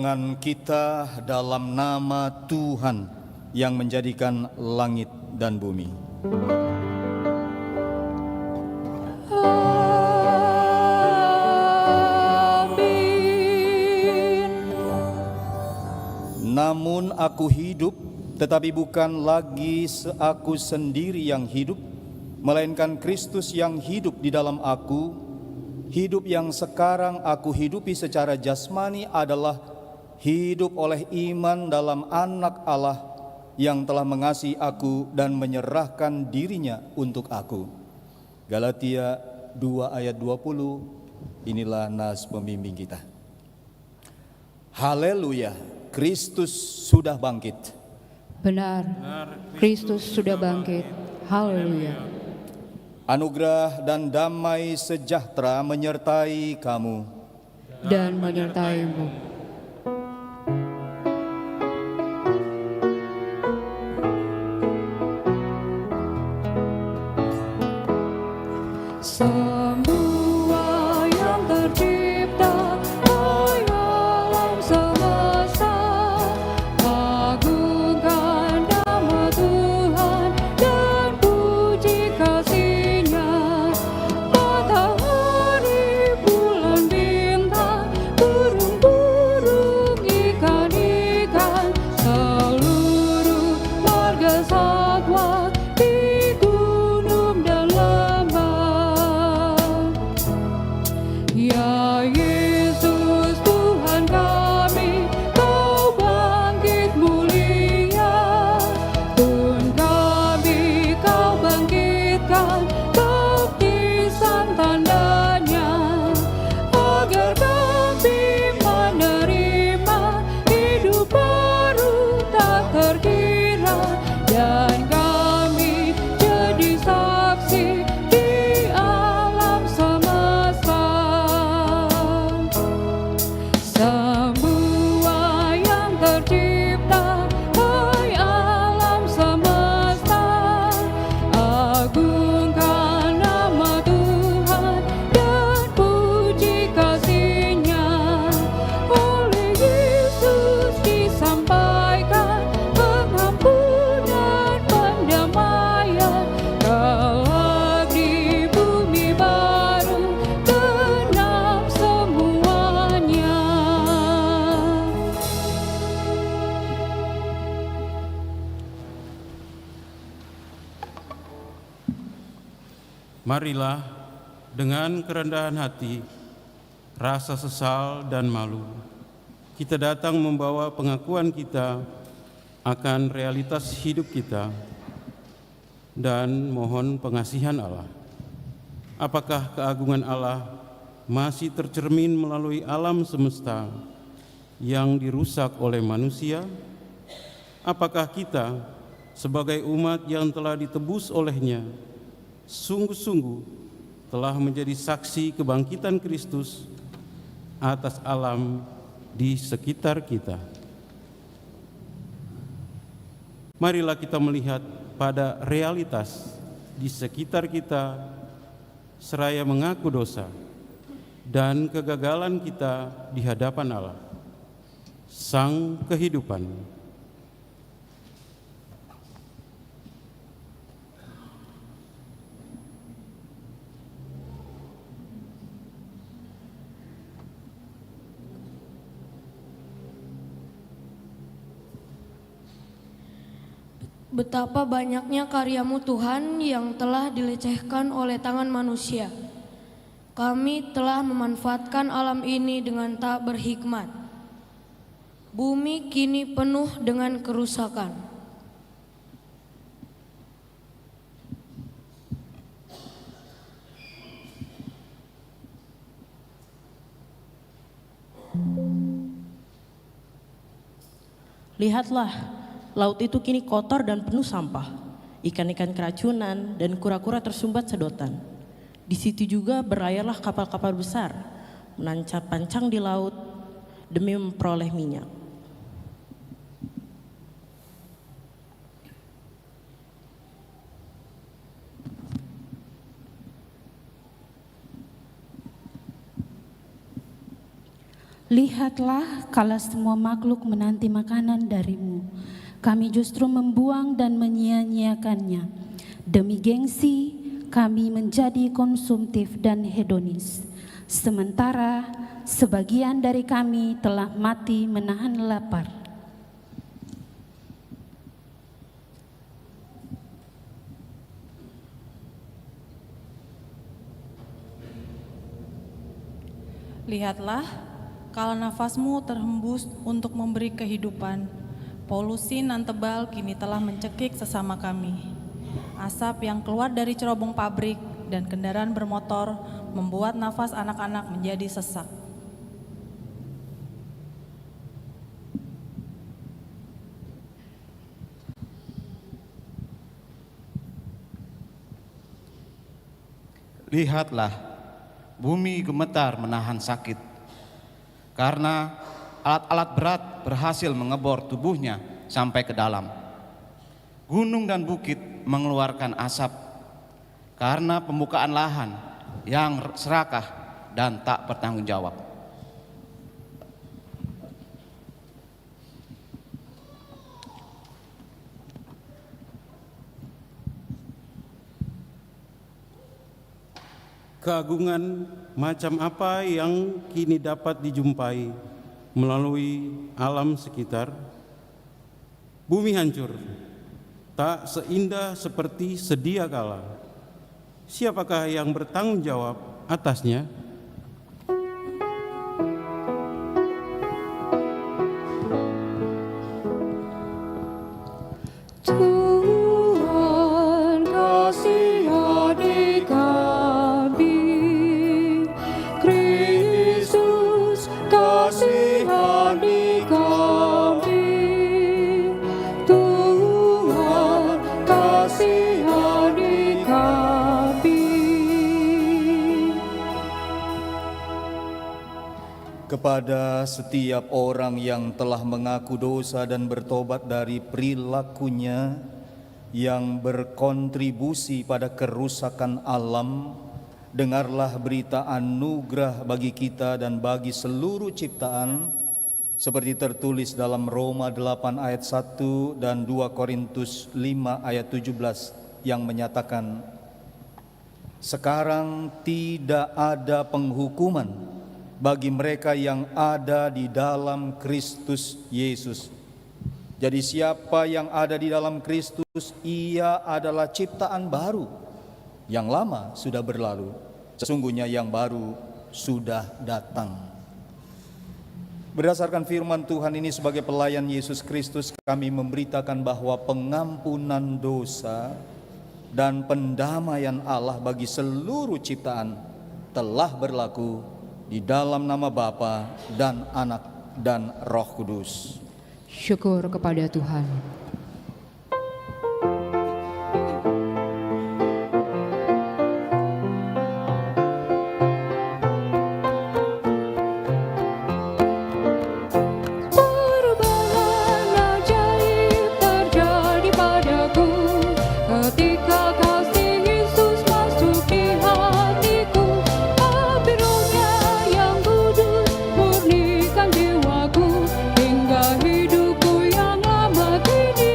dengan kita dalam nama Tuhan yang menjadikan langit dan bumi. Amin. Namun aku hidup, tetapi bukan lagi aku sendiri yang hidup, melainkan Kristus yang hidup di dalam aku. Hidup yang sekarang aku hidupi secara jasmani adalah hidup oleh iman dalam Anak Allah yang telah mengasihi aku dan menyerahkan dirinya untuk aku. Galatia 2 ayat 20, inilah nas pembimbing kita. Haleluya, Kristus sudah bangkit. Benar, Kristus sudah bangkit. Haleluya. Anugerah dan damai sejahtera menyertai kamu Dan menyertaimu. Semua yang tercipta, hai alam semesta, agungkan nama Tuhan dan puji kasih-Nya. Matahari, bulan, bintang, burung-burung, ikan-ikan, seluruh marga satwa di gunung dan lembah. Ya Yesus Tuhan kami, Kau bangkit mulia. Tuhan kami, Kau bangkitkan baptisan tandanya, agar kami menerima hidup baru tak terkira, dan kami jadi saksi di alam semesta. Semua yang tercipta, hai alam semesta, agungkan nama Tuhan dan puji kasih-Nya. Oleh Yesus disampaikan pengampunan, pendamaian, kelak di bumi baru genap semuanya. Marilah dengan kerendahan hati, rasa sesal dan malu, kita datang membawa pengakuan kita akan realitas hidup kita dan mohon pengasihan Allah. Apakah keagungan Allah masih tercermin melalui alam semesta yang dirusak oleh manusia? Apakah kita sebagai umat yang telah ditebus oleh-Nya sungguh-sungguh telah menjadi saksi kebangkitan Kristus atas alam di sekitar kita? Marilah kita melihat pada realitas di sekitar kita seraya mengaku dosa dan kegagalan kita di hadapan Allah, Sang kehidupan. Betapa banyaknya karya-Mu Tuhan yang telah dilecehkan oleh tangan manusia. Kami telah memanfaatkan alam ini dengan tak berhikmat. Bumi kini penuh dengan kerusakan. Lihatlah, laut itu kini kotor dan penuh sampah. Ikan-ikan keracunan dan kura-kura tersumbat sedotan. Di situ juga berlayarlah kapal-kapal besar, menancap pancang di laut demi memperoleh minyak. Lihatlah, kala semua makhluk menanti makanan darimu, kami justru membuang dan menyia-nyiakannya. Demi gengsi, kami menjadi konsumtif dan hedonis. Sementara sebagian dari kami telah mati menahan lapar. Lihatlah, kala nafasmu terhembus untuk memberi kehidupan, polusi nan tebal kini telah mencekik sesama kami. Asap yang keluar dari cerobong pabrik dan kendaraan bermotor membuat nafas anak-anak menjadi sesak. Lihatlah, bumi gemetar menahan sakit, karena alat-alat berat berhasil mengebor tubuhnya sampai ke dalam. Gunung dan bukit mengeluarkan asap, karena pembukaan lahan yang serakah dan tak bertanggung jawab. Keagungan macam apa yang kini dapat dijumpai melalui alam sekitar? Bumi hancur, tak seindah seperti sedia kala. Siapakah yang bertanggung jawab atasnya? Tuhan kasihani kami, Kristus kasihani kami, Tuhan kasihani kami. Kepada setiap orang yang telah mengaku dosa dan bertobat dari perilakunya yang berkontribusi pada kerusakan alam, dengarlah berita anugerah bagi kita dan bagi seluruh ciptaan, seperti tertulis dalam Roma 8 ayat 1 dan 2 Korintus 5 ayat 17 yang menyatakan, sekarang tidak ada penghukuman bagi mereka yang ada di dalam Kristus Yesus. Jadi siapa yang ada di dalam Kristus, ia adalah ciptaan baru. Yang lama sudah berlalu, sesungguhnya yang baru sudah datang. Berdasarkan firman Tuhan ini, sebagai pelayan Yesus Kristus, kami memberitakan bahwa pengampunan dosa dan pendamaian Allah bagi seluruh ciptaan telah berlaku di dalam nama Bapa dan Anak dan Roh Kudus. Syukur kepada Tuhan. Perubahan ajaib terjadi padaku ketika kasih Yesus masuk di hatiku. Api Roh-Nya yang kudus murnikan jiwaku, hingga hidupku yang lama kini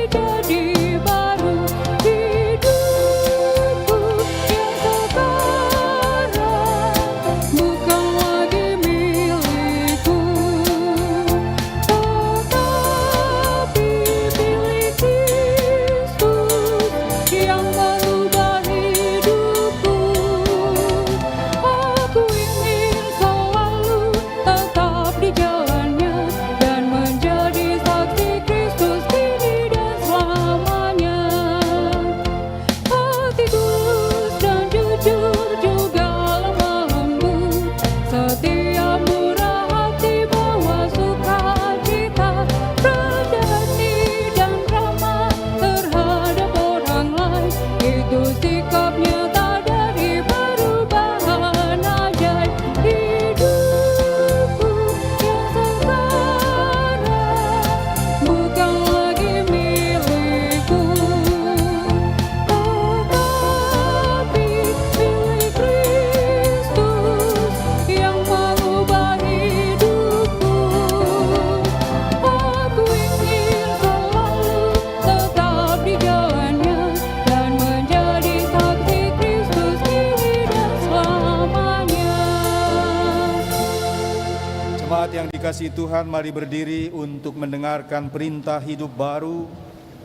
yang dikasihi Tuhan, mari berdiri untuk mendengarkan perintah hidup baru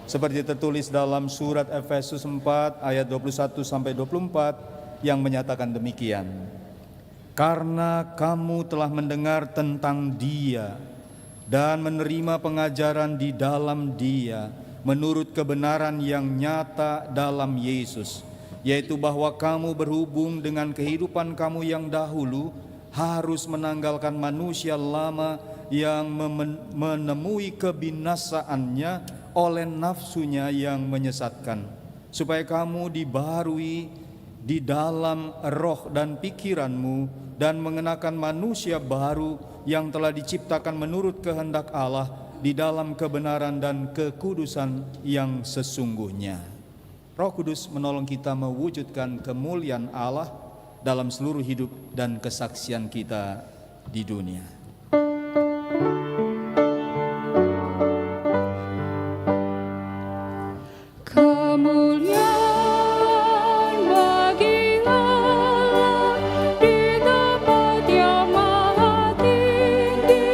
seperti tertulis dalam surat Efesus 4 ayat 21 sampai 24 yang menyatakan demikian. Karena kamu telah mendengar tentang Dia dan menerima pengajaran di dalam Dia menurut kebenaran yang nyata dalam Yesus, yaitu bahwa kamu berhubung dengan kehidupan kamu yang dahulu harus menanggalkan manusia lama yang menemui kebinasaannya oleh nafsunya yang menyesatkan, supaya kamu dibaharui di dalam roh dan pikiranmu dan mengenakan manusia baru yang telah diciptakan menurut kehendak Allah di dalam kebenaran dan kekudusan yang sesungguhnya. Roh Kudus menolong kita mewujudkan kemuliaan Allah dalam seluruh hidup dan kesaksian kita di dunia. Kemuliaan bagi Allah di tempat yang maha tinggi,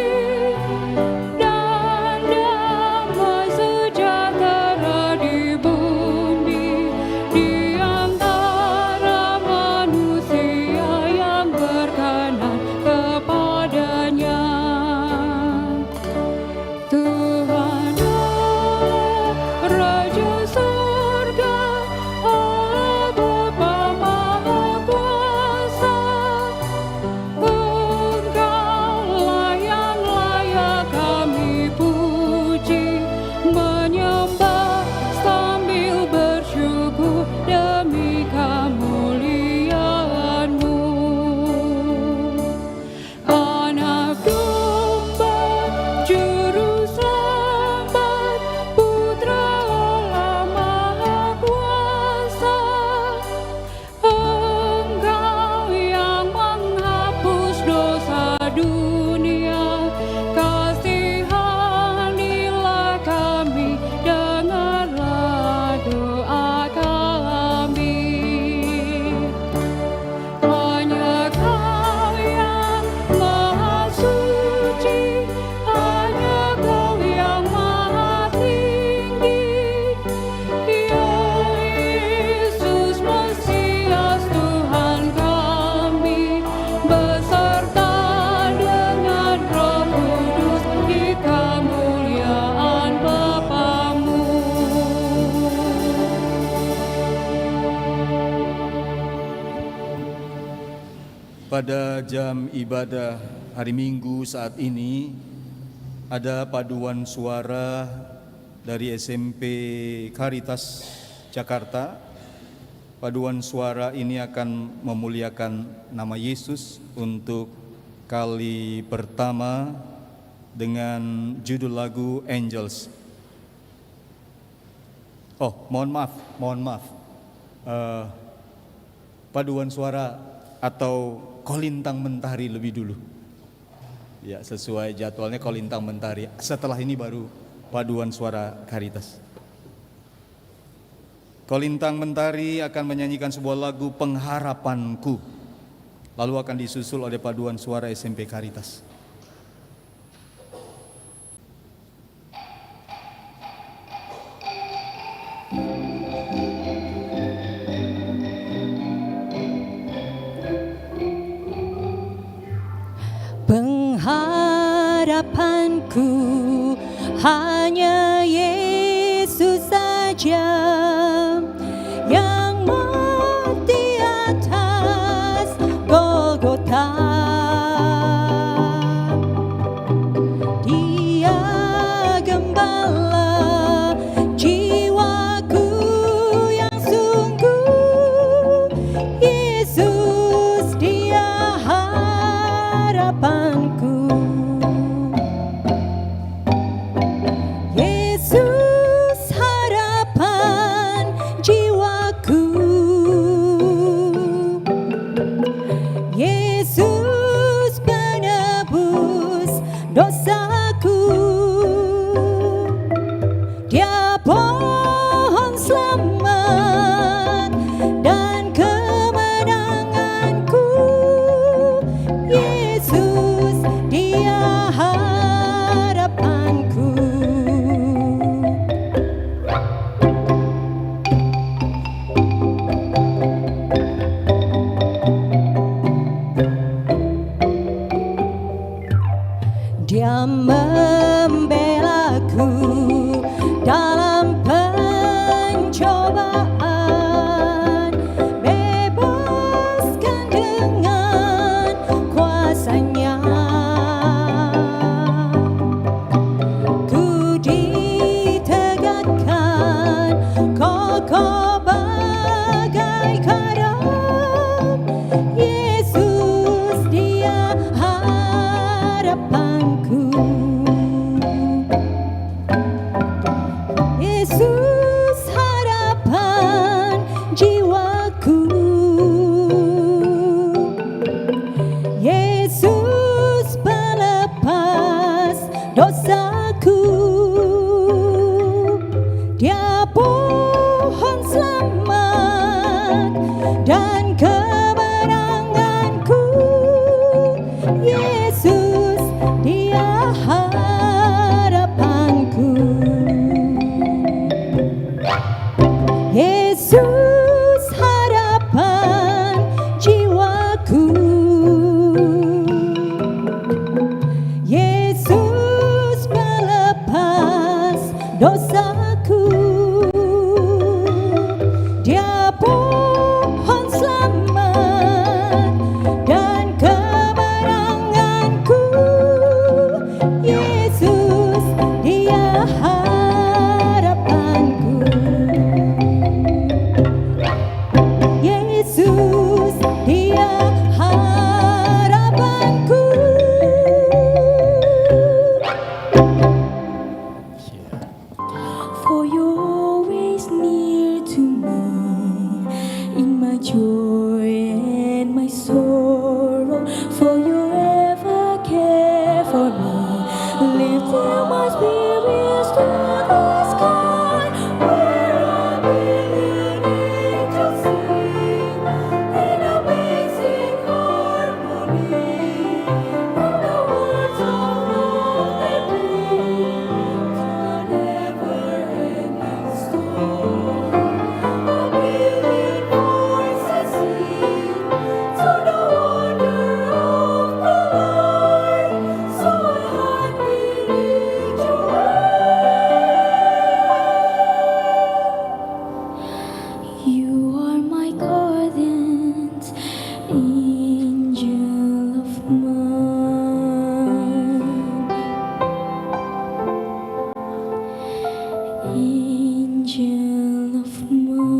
dan damai sejahtera di bumi di antara manusia yang berkenan kepadanya. Tuhan Allah, Raja surga, Allah Bapa Maha Kuasa, Engkaulah yang layak kami puji, menyembah sambil bersyukur demi kemuliaan-Mu. Anak domba, juru selamat, Putra Allah Maha Kuasa, Engkau yang menghapus dosa dunia, kasihanilah kami, dengarlah doa kami. Hanya Kau yang maha suci, hanya Kau yang maha tinggi, ya Yesus Mesias Tuhan kami, beserta dengan Roh Kudus di kemuliaan Bapa-Mu. Pada jam ibadah hari Minggu saat ini ada paduan suara dari SMP Caritas Jakarta. Paduan suara ini akan memuliakan nama Yesus untuk kali pertama dengan judul lagu Angels. Oh, mohon maaf. Paduan suara atau Kolintang Mentari lebih dulu. Ya, sesuai jadwalnya Kolintang Mentari. Setelah ini baru paduan suara Caritas. Kolintang Mentari akan menyanyikan sebuah lagu Pengharapanku, lalu akan disusul oleh paduan suara SMP Caritas. Pengharapanku hanya Yesus saja, yang mati atas Golgota. Dia gembala jiwaku yang sungguh, Yesus Dia harapanku. Yesus harapan jiwaku, Yesus penebus dosaku. Dia pohon selamat dan kemenanganku, Yesus Dia pohon selamat dan kemenanganku. Yesus, Dia harapanku. Yesus, harapan jiwaku. Yesus, melepas dosaku. Dia pohon selamat dan kemenanganku. Yesus, Dia harapanku. Yesus, Dia harapanku. For you're always near to me in my joy and my sorrow. For you ever care for me, lifting my spirits to the sky, where a million angels sing in amazing harmony. And the words of love they bring to a never-ending story. A million voices sing to the wonder of the Lord. So my heart beneath your word. You are my guardians, angel of mine. Angel of mine.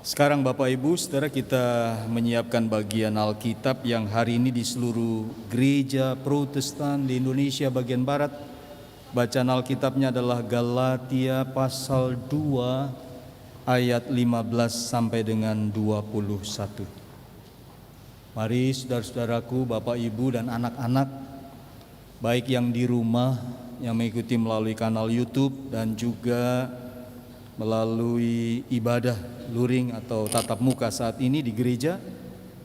Sekarang Bapak Ibu, Saudara, kita menyiapkan bagian Alkitab yang hari ini di seluruh gereja Protestan di Indonesia bagian Barat. Bacaan Alkitabnya adalah Galatia pasal 2 ayat 15 sampai dengan 21. Mari saudara-saudaraku, Bapak Ibu dan anak-anak, baik yang di rumah yang mengikuti melalui kanal YouTube dan juga melalui ibadah luring atau tatap muka saat ini di gereja,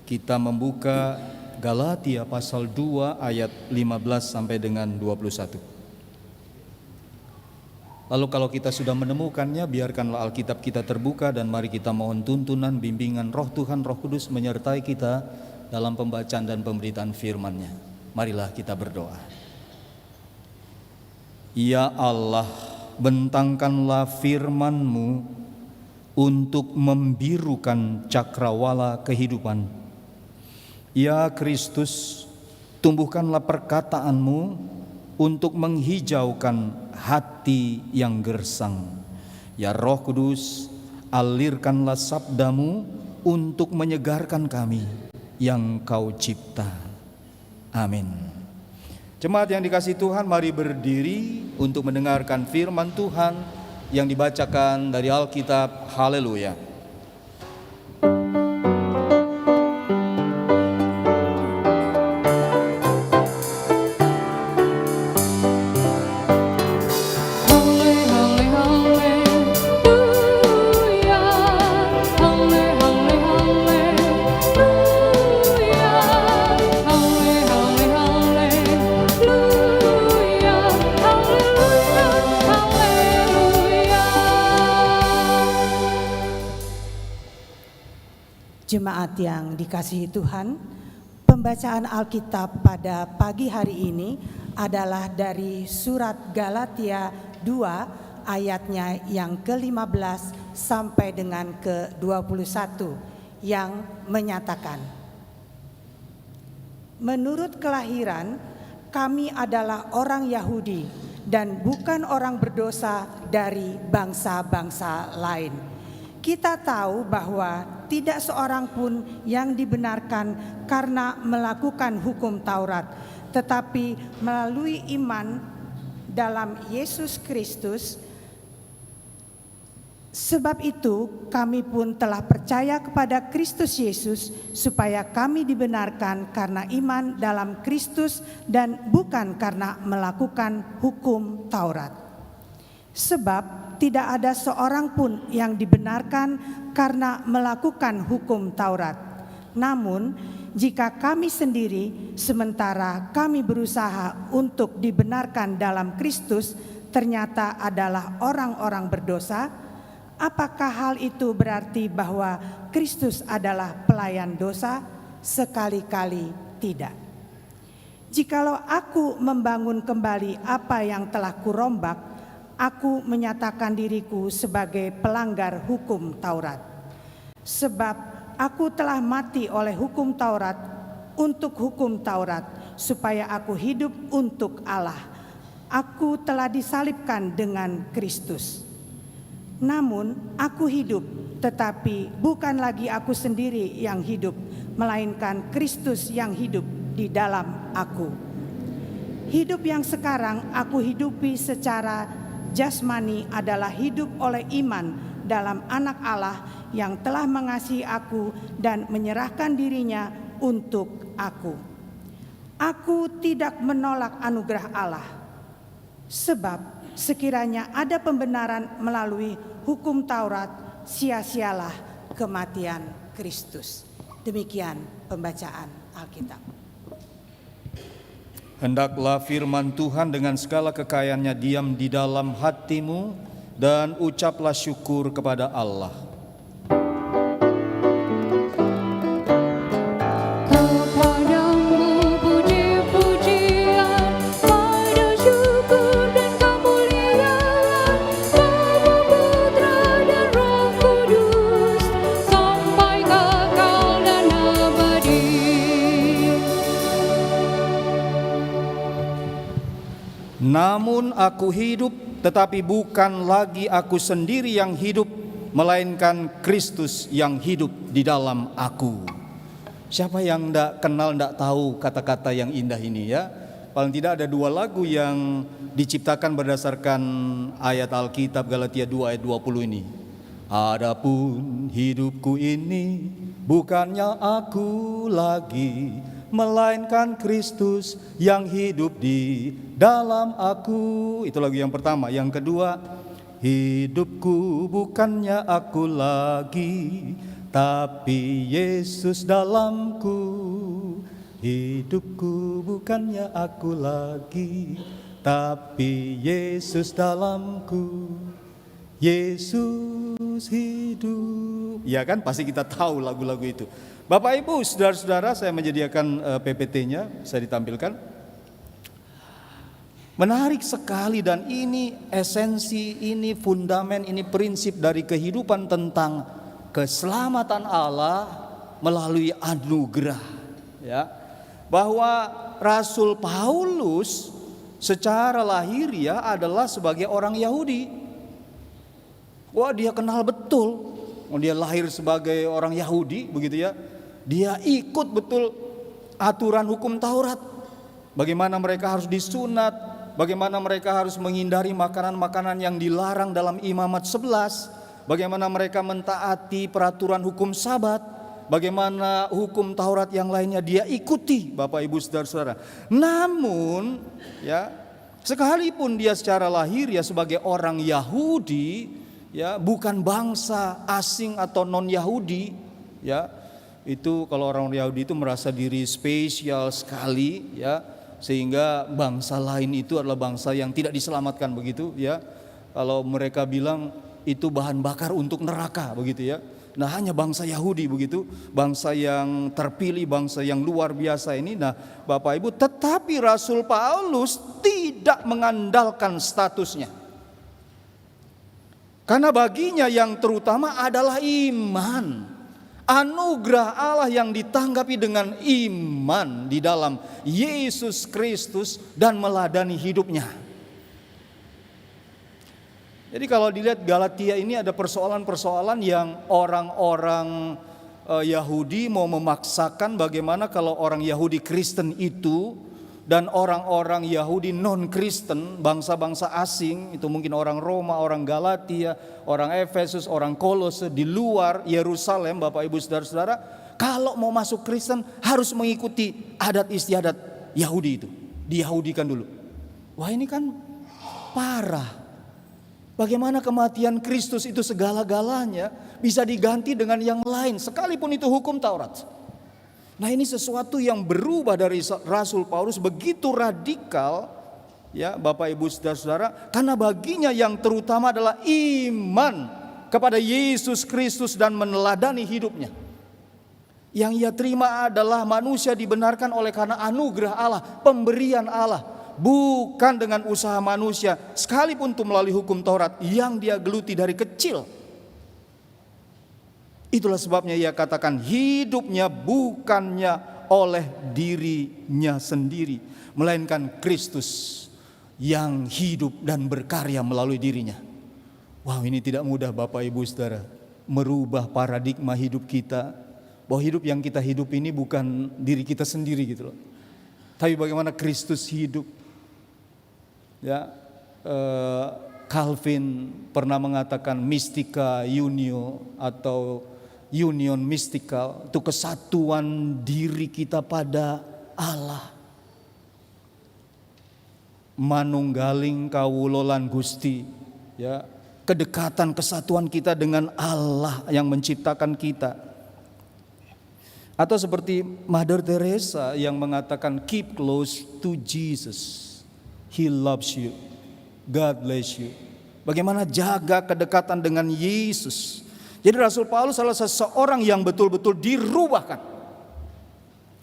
kita membuka Galatia pasal 2 ayat 15 sampai dengan 21. Lalu kalau kita sudah menemukannya, biarkanlah Alkitab kita terbuka dan mari kita mohon tuntunan, bimbingan Roh Tuhan, Roh Kudus menyertai kita dalam pembacaan dan pemberitaan firman-Nya. Marilah kita berdoa. Ya Allah, bentangkanlah firman-Mu untuk membirukan cakrawala kehidupan. Ya Kristus, tumbuhkanlah perkataan-Mu untuk menghijaukan hati yang gersang. Ya Roh Kudus, alirkanlah sabda-Mu untuk menyegarkan kami yang Kau cipta. Amin. Jemaat yang dikasihi Tuhan, mari berdiri untuk mendengarkan firman Tuhan yang dibacakan dari Alkitab. Haleluya. Jemaat yang dikasihi Tuhan, Pembacaan Alkitab pada pagi hari ini adalah dari surat Galatia 2 ayatnya yang ke-15 sampai dengan ke-21 yang menyatakan, menurut kelahiran kami adalah orang Yahudi dan bukan orang berdosa dari bangsa-bangsa lain. Kita tahu bahwa tidak seorang pun yang dibenarkan karena melakukan hukum Taurat, tetapi melalui iman dalam Yesus Kristus. Sebab itu kami pun telah percaya kepada Kristus Yesus supaya kami dibenarkan karena iman dalam Kristus dan bukan karena melakukan hukum Taurat. Sebab tidak ada seorang pun yang dibenarkan karena melakukan hukum Taurat. Namun jika kami sendiri sementara kami berusaha untuk dibenarkan dalam Kristus ternyata adalah orang-orang berdosa, apakah hal itu berarti bahwa Kristus adalah pelayan dosa? Sekali-kali tidak. Jikalau aku membangun kembali apa yang telah kurombak, aku menyatakan diriku sebagai pelanggar hukum Taurat. Sebab aku telah mati oleh hukum Taurat untuk hukum Taurat, supaya aku hidup untuk Allah. Aku telah disalibkan dengan Kristus. Namun aku hidup, tetapi bukan lagi aku sendiri yang hidup, melainkan Kristus yang hidup di dalam aku. Hidup yang sekarang aku hidupi secara jasmani adalah hidup oleh iman dalam Anak Allah yang telah mengasihi aku dan menyerahkan dirinya untuk aku. Aku tidak menolak anugerah Allah, sebab sekiranya ada pembenaran melalui hukum Taurat, sia-sialah kematian Kristus. Demikian pembacaan Alkitab. Hendaklah firman Tuhan dengan segala kekayaannya diam di dalam hatimu dan ucaplah syukur kepada Allah. Kepadamu puji-pujian, pada syukur dan kemuliaan, Bapa, Putra dan Roh Kudus, sampai kekal dan abadi. Namun aku hidup, tetapi bukan lagi aku sendiri yang hidup, melainkan Kristus yang hidup di dalam aku. Siapa yang tidak kenal, tidak tahu kata-kata yang indah ini ya? Paling tidak ada dua lagu yang diciptakan berdasarkan ayat Alkitab Galatia 2 ayat 20 ini. Adapun hidupku ini bukannya aku lagi, melainkan Kristus yang hidup di dalam aku. Itu lagu yang pertama. Yang kedua, hidupku bukannya aku lagi, tapi Yesus dalamku. Hidupku bukannya aku lagi, tapi Yesus dalamku. Yesus hidup. Ya kan, pasti kita tahu lagu-lagu itu. Bapak Ibu, saudara-saudara, saya menyediakan PPT-nya, saya ditampilkan. Menarik sekali, dan ini esensi, ini fundamen, ini prinsip dari kehidupan tentang keselamatan Allah melalui anugerah. Ya, bahwa Rasul Paulus secara lahiriah adalah sebagai orang Yahudi. Wah, dia kenal betul. Dia lahir sebagai orang Yahudi, begitu ya. Dia ikut betul aturan hukum Taurat. Bagaimana mereka harus disunat, bagaimana mereka harus menghindari makanan-makanan yang dilarang dalam Imamat 11, bagaimana mereka mentaati peraturan hukum Sabat, bagaimana hukum Taurat yang lainnya dia ikuti, Bapak Ibu saudara-saudara. Namun ya, sekalipun dia secara lahir ya sebagai orang Yahudi, ya bukan bangsa asing atau non Yahudi, ya itu kalau orang Yahudi itu merasa diri spesial sekali, ya sehingga bangsa lain itu adalah bangsa yang tidak diselamatkan, begitu ya. Kalau mereka bilang itu bahan bakar untuk neraka, begitu ya. Nah, hanya bangsa Yahudi begitu, bangsa yang terpilih, bangsa yang luar biasa ini. Nah, Bapak Ibu, tetapi Rasul Paulus tidak mengandalkan statusnya. Karena baginya yang terutama adalah iman. Anugerah Allah yang ditanggapi dengan iman di dalam Yesus Kristus dan meladani hidupnya. Jadi kalau dilihat Galatia ini ada persoalan-persoalan yang orang-orang Yahudi mau memaksakan bagaimana kalau orang Yahudi Kristen itu dan orang-orang Yahudi non-Kristen, bangsa-bangsa asing, itu mungkin orang Roma, orang Galatia, orang Efesus, orang Kolose di luar Yerusalem, Bapak Ibu Saudara-saudara, kalau mau masuk Kristen harus mengikuti adat istiadat Yahudi itu, diyahudikan dulu. Wah, ini kan parah. Bagaimana kematian Kristus itu segala-galanya bisa diganti dengan yang lain, sekalipun itu hukum Taurat. Nah, ini sesuatu yang berubah dari Rasul Paulus begitu radikal, ya Bapak Ibu Saudara-saudara, karena baginya yang terutama adalah iman kepada Yesus Kristus dan meneladani hidupnya. Yang ia terima adalah manusia dibenarkan oleh karena anugerah Allah, pemberian Allah, bukan dengan usaha manusia, sekalipun itu melalui hukum Taurat yang dia geluti dari kecil. Itulah sebabnya ia katakan hidupnya bukannya oleh dirinya sendiri, melainkan Kristus yang hidup dan berkarya melalui dirinya. Wow, ini tidak mudah Bapak Ibu Saudara, merubah paradigma hidup kita, bahwa hidup yang kita hidup ini bukan diri kita sendiri gitu loh, tapi bagaimana Kristus hidup. Ya, Calvin pernah mengatakan mystica unio atau union mystical, itu kesatuan diri kita pada Allah. Manunggaling kawulolan Gusti, ya, kedekatan kesatuan kita dengan Allah yang menciptakan kita. Atau seperti Mother Teresa yang mengatakan keep close to Jesus. He loves you. God bless you. Bagaimana jaga kedekatan dengan Yesus. Jadi Rasul Paulus adalah seseorang yang betul-betul dirubahkan.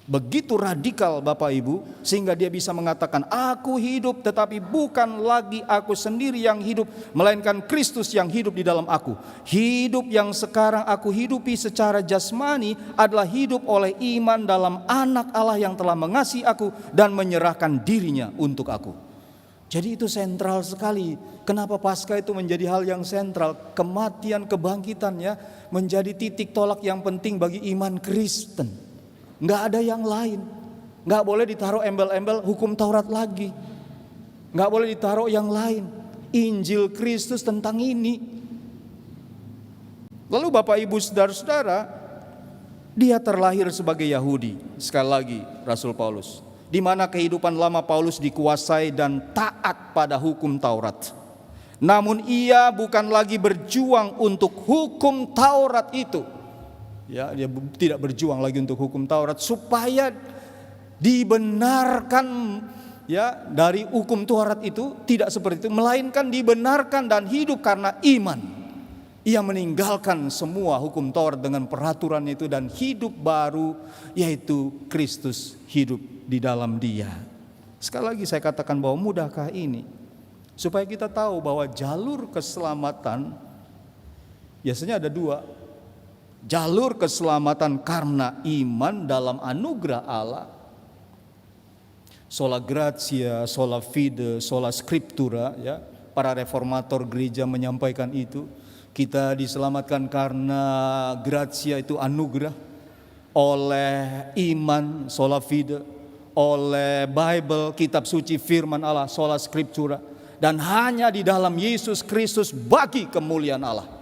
Begitu radikal Bapak Ibu, sehingga dia bisa mengatakan, aku hidup tetapi bukan lagi aku sendiri yang hidup, melainkan Kristus yang hidup di dalam aku. Hidup yang sekarang aku hidupi secara jasmani adalah hidup oleh iman dalam anak Allah yang telah mengasihi aku dan menyerahkan dirinya untuk aku. Jadi itu sentral sekali. Kenapa Paskah itu menjadi hal yang sentral? Kematian, kebangkitannya menjadi titik tolak yang penting bagi iman Kristen. Nggak ada yang lain. Nggak boleh ditaruh embel-embel hukum Taurat lagi. Nggak boleh ditaruh yang lain. Injil Kristus tentang ini. Lalu Bapak Ibu Saudara-saudara, dia terlahir sebagai Yahudi. Sekali lagi Rasul Paulus, di mana kehidupan lama Paulus dikuasai dan taat pada hukum Taurat. Namun ia bukan lagi berjuang untuk hukum Taurat itu. Ya, dia tidak berjuang lagi untuk hukum Taurat supaya dibenarkan, ya, dari hukum Taurat itu, tidak seperti itu, melainkan dibenarkan dan hidup karena iman. Ia meninggalkan semua hukum Taurat dengan peraturan itu dan hidup baru, yaitu Kristus hidup di dalam dia. Sekali lagi saya katakan bahwa mudahkah ini? Supaya kita tahu bahwa jalur keselamatan biasanya ada dua. Jalur keselamatan karena iman dalam anugerah Allah, sola gratia, sola fide, sola scriptura, ya. Para reformator gereja menyampaikan itu. Kita diselamatkan karena gratia, itu anugerah, oleh iman, sola fide, oleh Bible, kitab suci firman Allah, sola scriptura, dan hanya di dalam Yesus Kristus bagi kemuliaan Allah.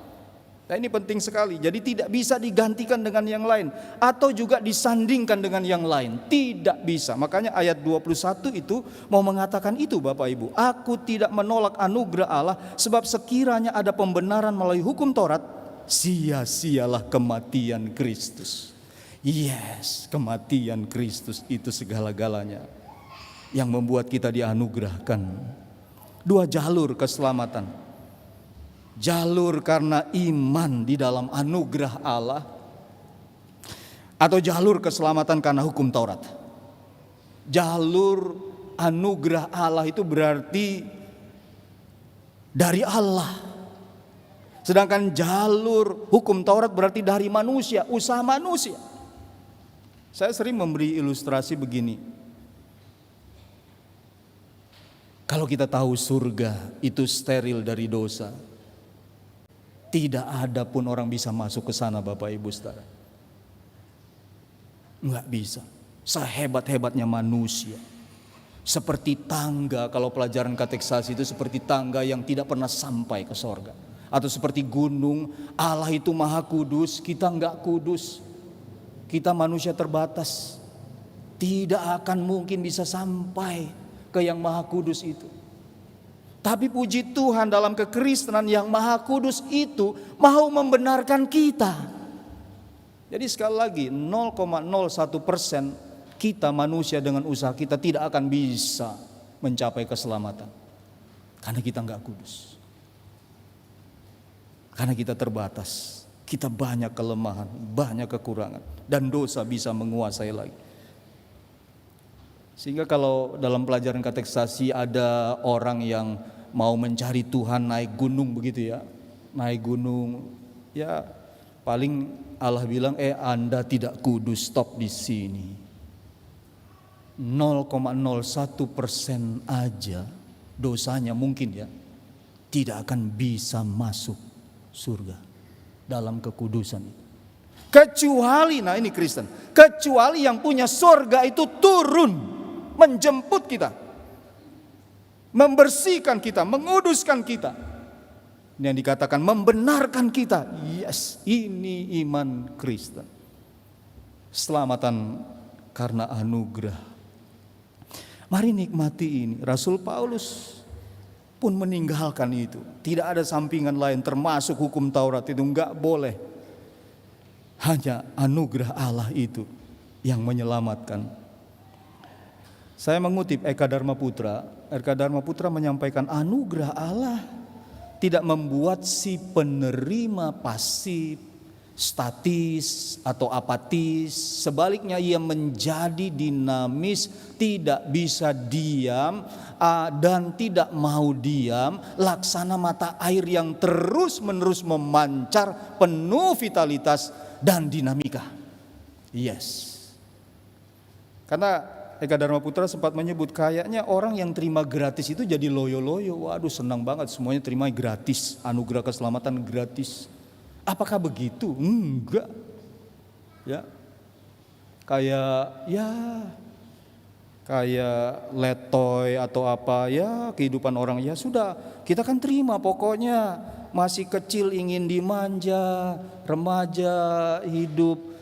Nah, ini penting sekali. Jadi tidak bisa digantikan dengan yang lain atau juga disandingkan dengan yang lain. Tidak bisa. Makanya ayat 21 itu mau mengatakan itu Bapak Ibu. Aku tidak menolak anugerah Allah, sebab sekiranya ada pembenaran melalui hukum Taurat, sia-sialah kematian Kristus. Yes, kematian Kristus itu segala-galanya yang membuat kita dianugerahkan. Dua jalur keselamatan. jalur karena iman di dalam anugerah Allah, atau jalur keselamatan karena hukum Taurat. Jalur anugerah Allah itu berarti dari Allah. Sedangkan jalur hukum Taurat berarti dari manusia, usaha manusia. Saya sering memberi ilustrasi begini. Kalau kita tahu surga itu steril dari dosa, tidak ada pun orang bisa masuk ke sana, Bapak Ibu Saudara. Enggak bisa. Sehebat-hebatnya manusia. Seperti tangga, kalau pelajaran katekisasi itu seperti tangga yang tidak pernah sampai ke sorga. Atau seperti gunung, Allah itu maha kudus, kita enggak kudus. Kita manusia terbatas. Tidak akan mungkin bisa sampai ke yang maha kudus itu. Tapi puji Tuhan, dalam kekristenan yang maha kudus itu mau membenarkan kita. Jadi sekali lagi 0,01% kita manusia dengan usaha kita tidak akan bisa mencapai keselamatan. Karena kita enggak kudus. Karena kita terbatas. Kita banyak kelemahan, banyak kekurangan. Dan dosa bisa menguasai lagi. Sehingga kalau dalam pelajaran katekisasi ada orang yang mau mencari Tuhan naik gunung begitu ya. Naik gunung, ya paling Allah bilang Anda tidak kudus, stop di sini. 0,01% aja dosanya mungkin ya tidak akan bisa masuk surga dalam kekudusan. Kecuali, nah ini Kristen, kecuali yang punya surga itu turun menjemput kita, membersihkan kita, menguduskan kita. Ini yang dikatakan membenarkan kita. Yes, ini iman Kristen. Selamatan karena anugerah. Mari nikmati ini. Rasul Paulus pun meninggalkan itu. Tidak ada sampingan lain termasuk hukum Taurat itu enggak boleh. Hanya anugerah Allah itu yang menyelamatkan. Saya mengutip Eka Dharma Putra. Eka Dharma Putra menyampaikan anugerah Allah tidak membuat si penerima pasif, statis atau apatis. Sebaliknya ia menjadi dinamis, tidak bisa diam dan tidak mau diam, laksana mata air yang terus-menerus memancar, penuh vitalitas dan dinamika. Yes. Karena Eka Dharma Putra sempat menyebut kayaknya orang yang terima gratis itu jadi loyo-loyo. Waduh, senang banget semuanya terima gratis, anugerah keselamatan gratis. Apakah begitu? Enggak. Ya. Kayak letoy atau apa ya, kehidupan orang ya sudah, kita kan terima pokoknya. Masih kecil ingin dimanja, remaja hidup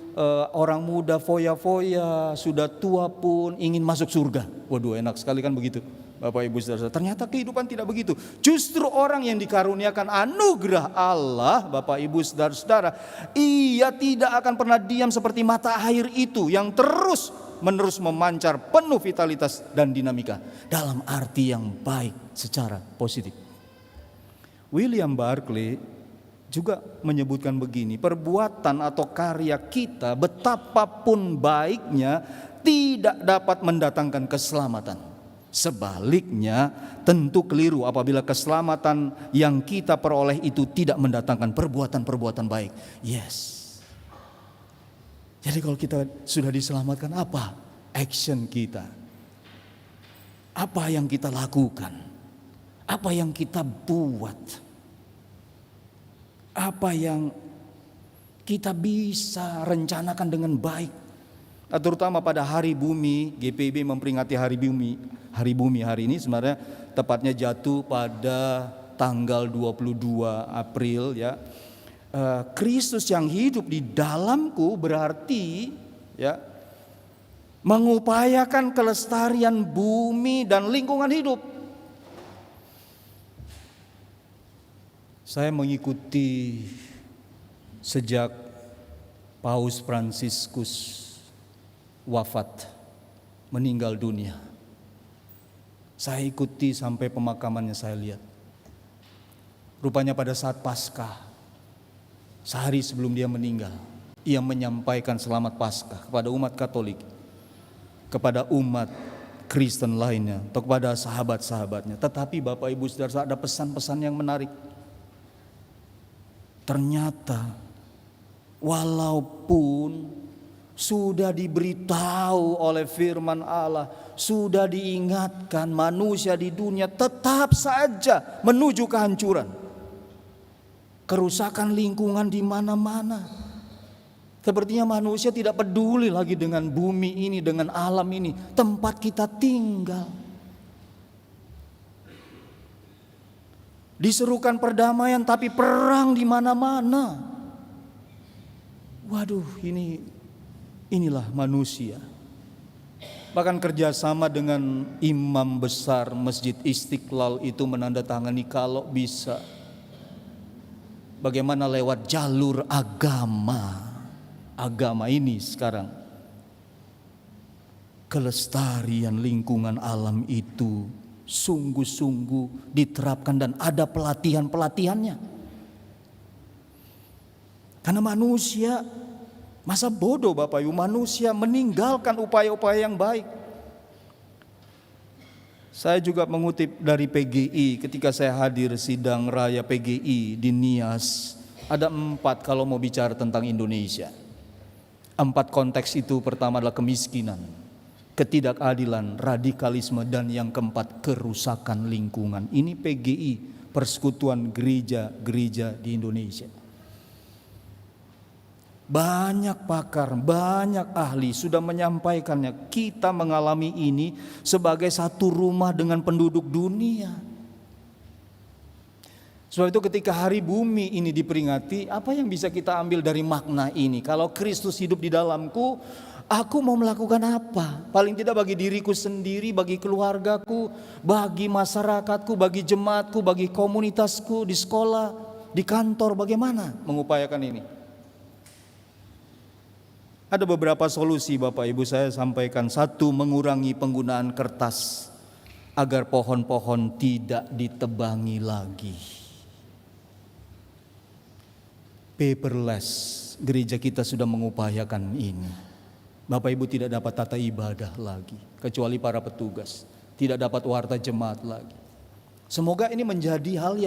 orang muda foya-foya, sudah tua pun ingin masuk surga. Waduh, enak sekali kan begitu, Bapak Ibu Saudara. Ternyata kehidupan tidak begitu. Justru orang yang dikaruniakan anugerah Allah, Bapak Ibu Saudara, ia tidak akan pernah diam seperti mata air itu yang terus menerus memancar penuh vitalitas dan dinamika dalam arti yang baik secara positif. William Barclay juga menyebutkan begini, perbuatan atau karya kita betapapun baiknya tidak dapat mendatangkan keselamatan. Sebaliknya tentu keliru apabila keselamatan yang kita peroleh itu tidak mendatangkan perbuatan-perbuatan baik. Yes. Jadi kalau kita sudah diselamatkan, apa action kita? Apa yang kita lakukan? Apa yang kita buat? Apa yang kita bisa rencanakan dengan baik. Terutama pada hari bumi, GPIB memperingati hari bumi hari ini sebenarnya tepatnya jatuh pada tanggal 22 April ya. Kristus yang hidup di dalamku berarti ya mengupayakan kelestarian bumi dan lingkungan hidup. Saya mengikuti sejak Paus Fransiskus wafat, meninggal dunia. Saya ikuti sampai pemakamannya, saya lihat. Rupanya pada saat Paskah, sehari sebelum dia meninggal, ia menyampaikan selamat Paskah kepada umat Katolik, kepada umat Kristen lainnya, atau kepada sahabat-sahabatnya. Tetapi Bapak Ibu Saudara, ada pesan-pesan yang menarik. Ternyata walaupun sudah diberitahu oleh firman Allah, sudah diingatkan manusia di dunia tetap saja menuju kehancuran. Kerusakan lingkungan di mana-mana. Sepertinya manusia tidak peduli lagi dengan bumi ini, dengan alam ini, tempat kita tinggal. Diserukan perdamaian tapi perang di mana-mana. Waduh, inilah manusia. Bahkan kerjasama dengan imam besar Masjid Istiqlal itu menandatangani kalau bisa bagaimana lewat jalur agama ini sekarang kelestarian lingkungan alam itu sungguh-sungguh diterapkan dan ada pelatihan-pelatihannya. Karena manusia, masa bodoh Bapak Ibu, manusia meninggalkan upaya-upaya yang baik. Saya juga mengutip dari PGI ketika saya hadir sidang raya PGI di Nias. Ada 4 kalau mau bicara tentang Indonesia. 4 konteks itu, pertama adalah kemiskinan, ketidakadilan, radikalisme, dan yang keempat kerusakan lingkungan. Ini PGI, Persekutuan Gereja-Gereja di Indonesia. Banyak pakar, banyak ahli sudah menyampaikannya. Kita mengalami ini sebagai satu rumah dengan penduduk dunia. Sebab itu ketika hari bumi ini diperingati, apa yang bisa kita ambil dari makna ini? Kalau Kristus hidup di dalamku, aku mau melakukan apa? Paling tidak bagi diriku sendiri, bagi keluargaku, bagi masyarakatku, bagi jemaatku, bagi komunitasku, di sekolah, di kantor, bagaimana mengupayakan ini? Ada beberapa solusi Bapak Ibu saya sampaikan. 1, mengurangi penggunaan kertas agar pohon-pohon tidak ditebangi lagi. Paperless, gereja kita sudah mengupayakan ini. Bapak Ibu tidak dapat tata ibadah lagi, kecuali para petugas. Tidak dapat warta jemaat lagi. Semoga ini menjadi hal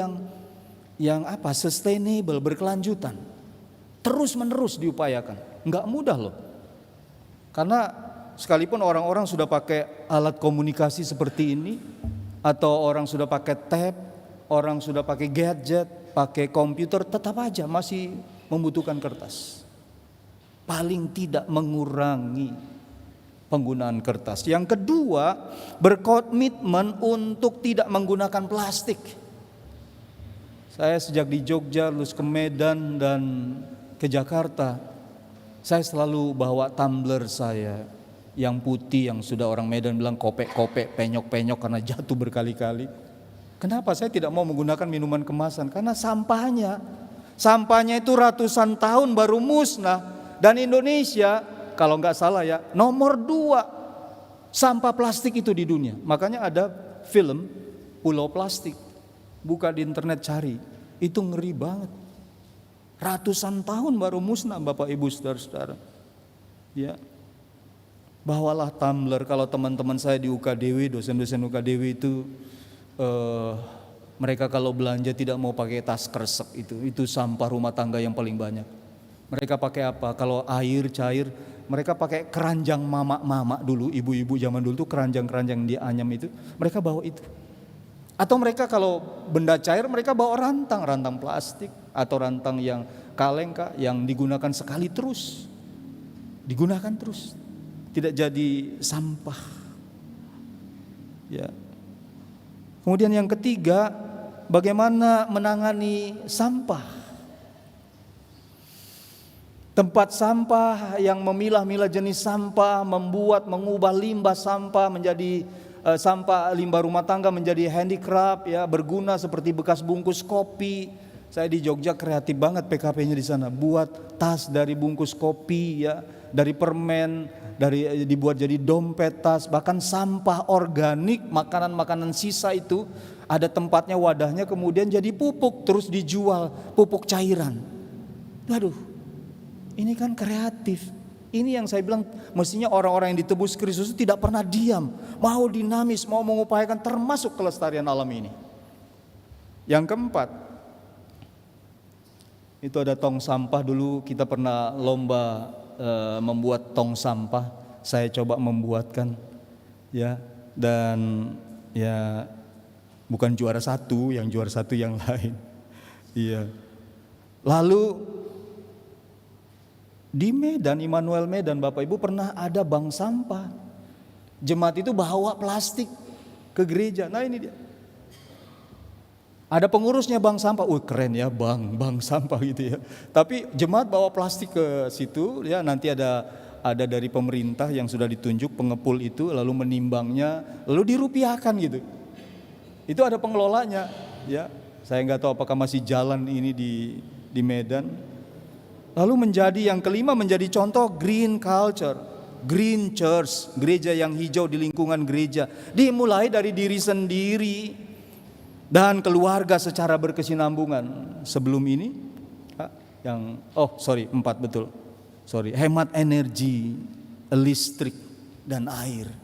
yang sustainable, berkelanjutan. Terus menerus diupayakan. Enggak mudah loh. Karena sekalipun orang-orang sudah pakai alat komunikasi seperti ini, atau orang sudah pakai tab, orang sudah pakai gadget, pakai komputer, tetap aja masih membutuhkan kertas. Paling tidak mengurangi penggunaan kertas. Yang kedua, berkomitmen untuk tidak menggunakan plastik. Saya sejak di Jogja, terus ke Medan dan ke Jakarta, saya selalu bawa tumbler saya yang putih, yang sudah orang Medan bilang kopek-kopek, penyok-penyok karena jatuh berkali-kali. Kenapa saya tidak mau menggunakan minuman kemasan? Karena sampahnya itu ratusan tahun baru musnah. Dan Indonesia kalau nggak salah ya nomor 2 sampah plastik itu di dunia. Makanya ada film Pulau Plastik. Buka di internet cari, itu ngeri banget. Ratusan tahun baru musnah Bapak Ibu Saudara-saudara. Ya. Bawalah tumbler. Kalau teman-teman saya di UKDW, dosen-dosen UKDW itu mereka kalau belanja tidak mau pakai tas kresek itu sampah rumah tangga yang paling banyak. Mereka pakai apa? Kalau air cair, mereka pakai keranjang mama dulu, ibu-ibu zaman dulu tuh keranjang-keranjang di anyam itu, mereka bawa itu. Atau mereka kalau benda cair mereka bawa rantang plastik atau rantang yang kaleng yang digunakan sekali terus. Digunakan terus. Tidak jadi sampah. Ya. Kemudian yang ketiga, bagaimana menangani sampah. Tempat sampah yang memilah-milah jenis sampah, mengubah limbah sampah menjadi sampah limbah rumah tangga menjadi handicraft, ya, berguna seperti bekas bungkus kopi. Saya di Jogja kreatif banget PKP-nya di sana, buat tas dari bungkus kopi, ya, dari permen, dibuat jadi dompet, tas, bahkan sampah organik, makanan-makanan sisa itu ada tempatnya, wadahnya, kemudian jadi pupuk, terus dijual, pupuk cairan. Waduh, ini kan kreatif. Ini yang saya bilang, mestinya orang-orang yang ditebus Kristus itu tidak pernah diam, mau dinamis, mau mengupayakan termasuk kelestarian alam ini. Yang keempat, itu ada tong sampah. Dulu kita pernah lomba membuat tong sampah. Saya coba membuatkan, ya, dan ya bukan juara satu, yang juara satu yang lain. Iya. Lalu di Medan, Immanuel Medan, Bapak Ibu, pernah ada bank sampah. Jemaat itu bawa plastik ke gereja. Nah ini dia. Ada pengurusnya bank sampah. Keren ya, bank sampah gitu ya. Tapi jemaat bawa plastik ke situ, ya, nanti ada dari pemerintah yang sudah ditunjuk pengepul itu, lalu menimbangnya, lalu dirupiahkan gitu. Itu ada pengelolanya, ya. Saya nggak tahu apakah masih jalan ini di Medan. Lalu menjadi yang kelima, menjadi contoh green culture, green church, gereja yang hijau di lingkungan gereja. Dimulai dari diri sendiri dan keluarga secara berkesinambungan. Sebelum ini, empat betul. Hemat energi, listrik dan air.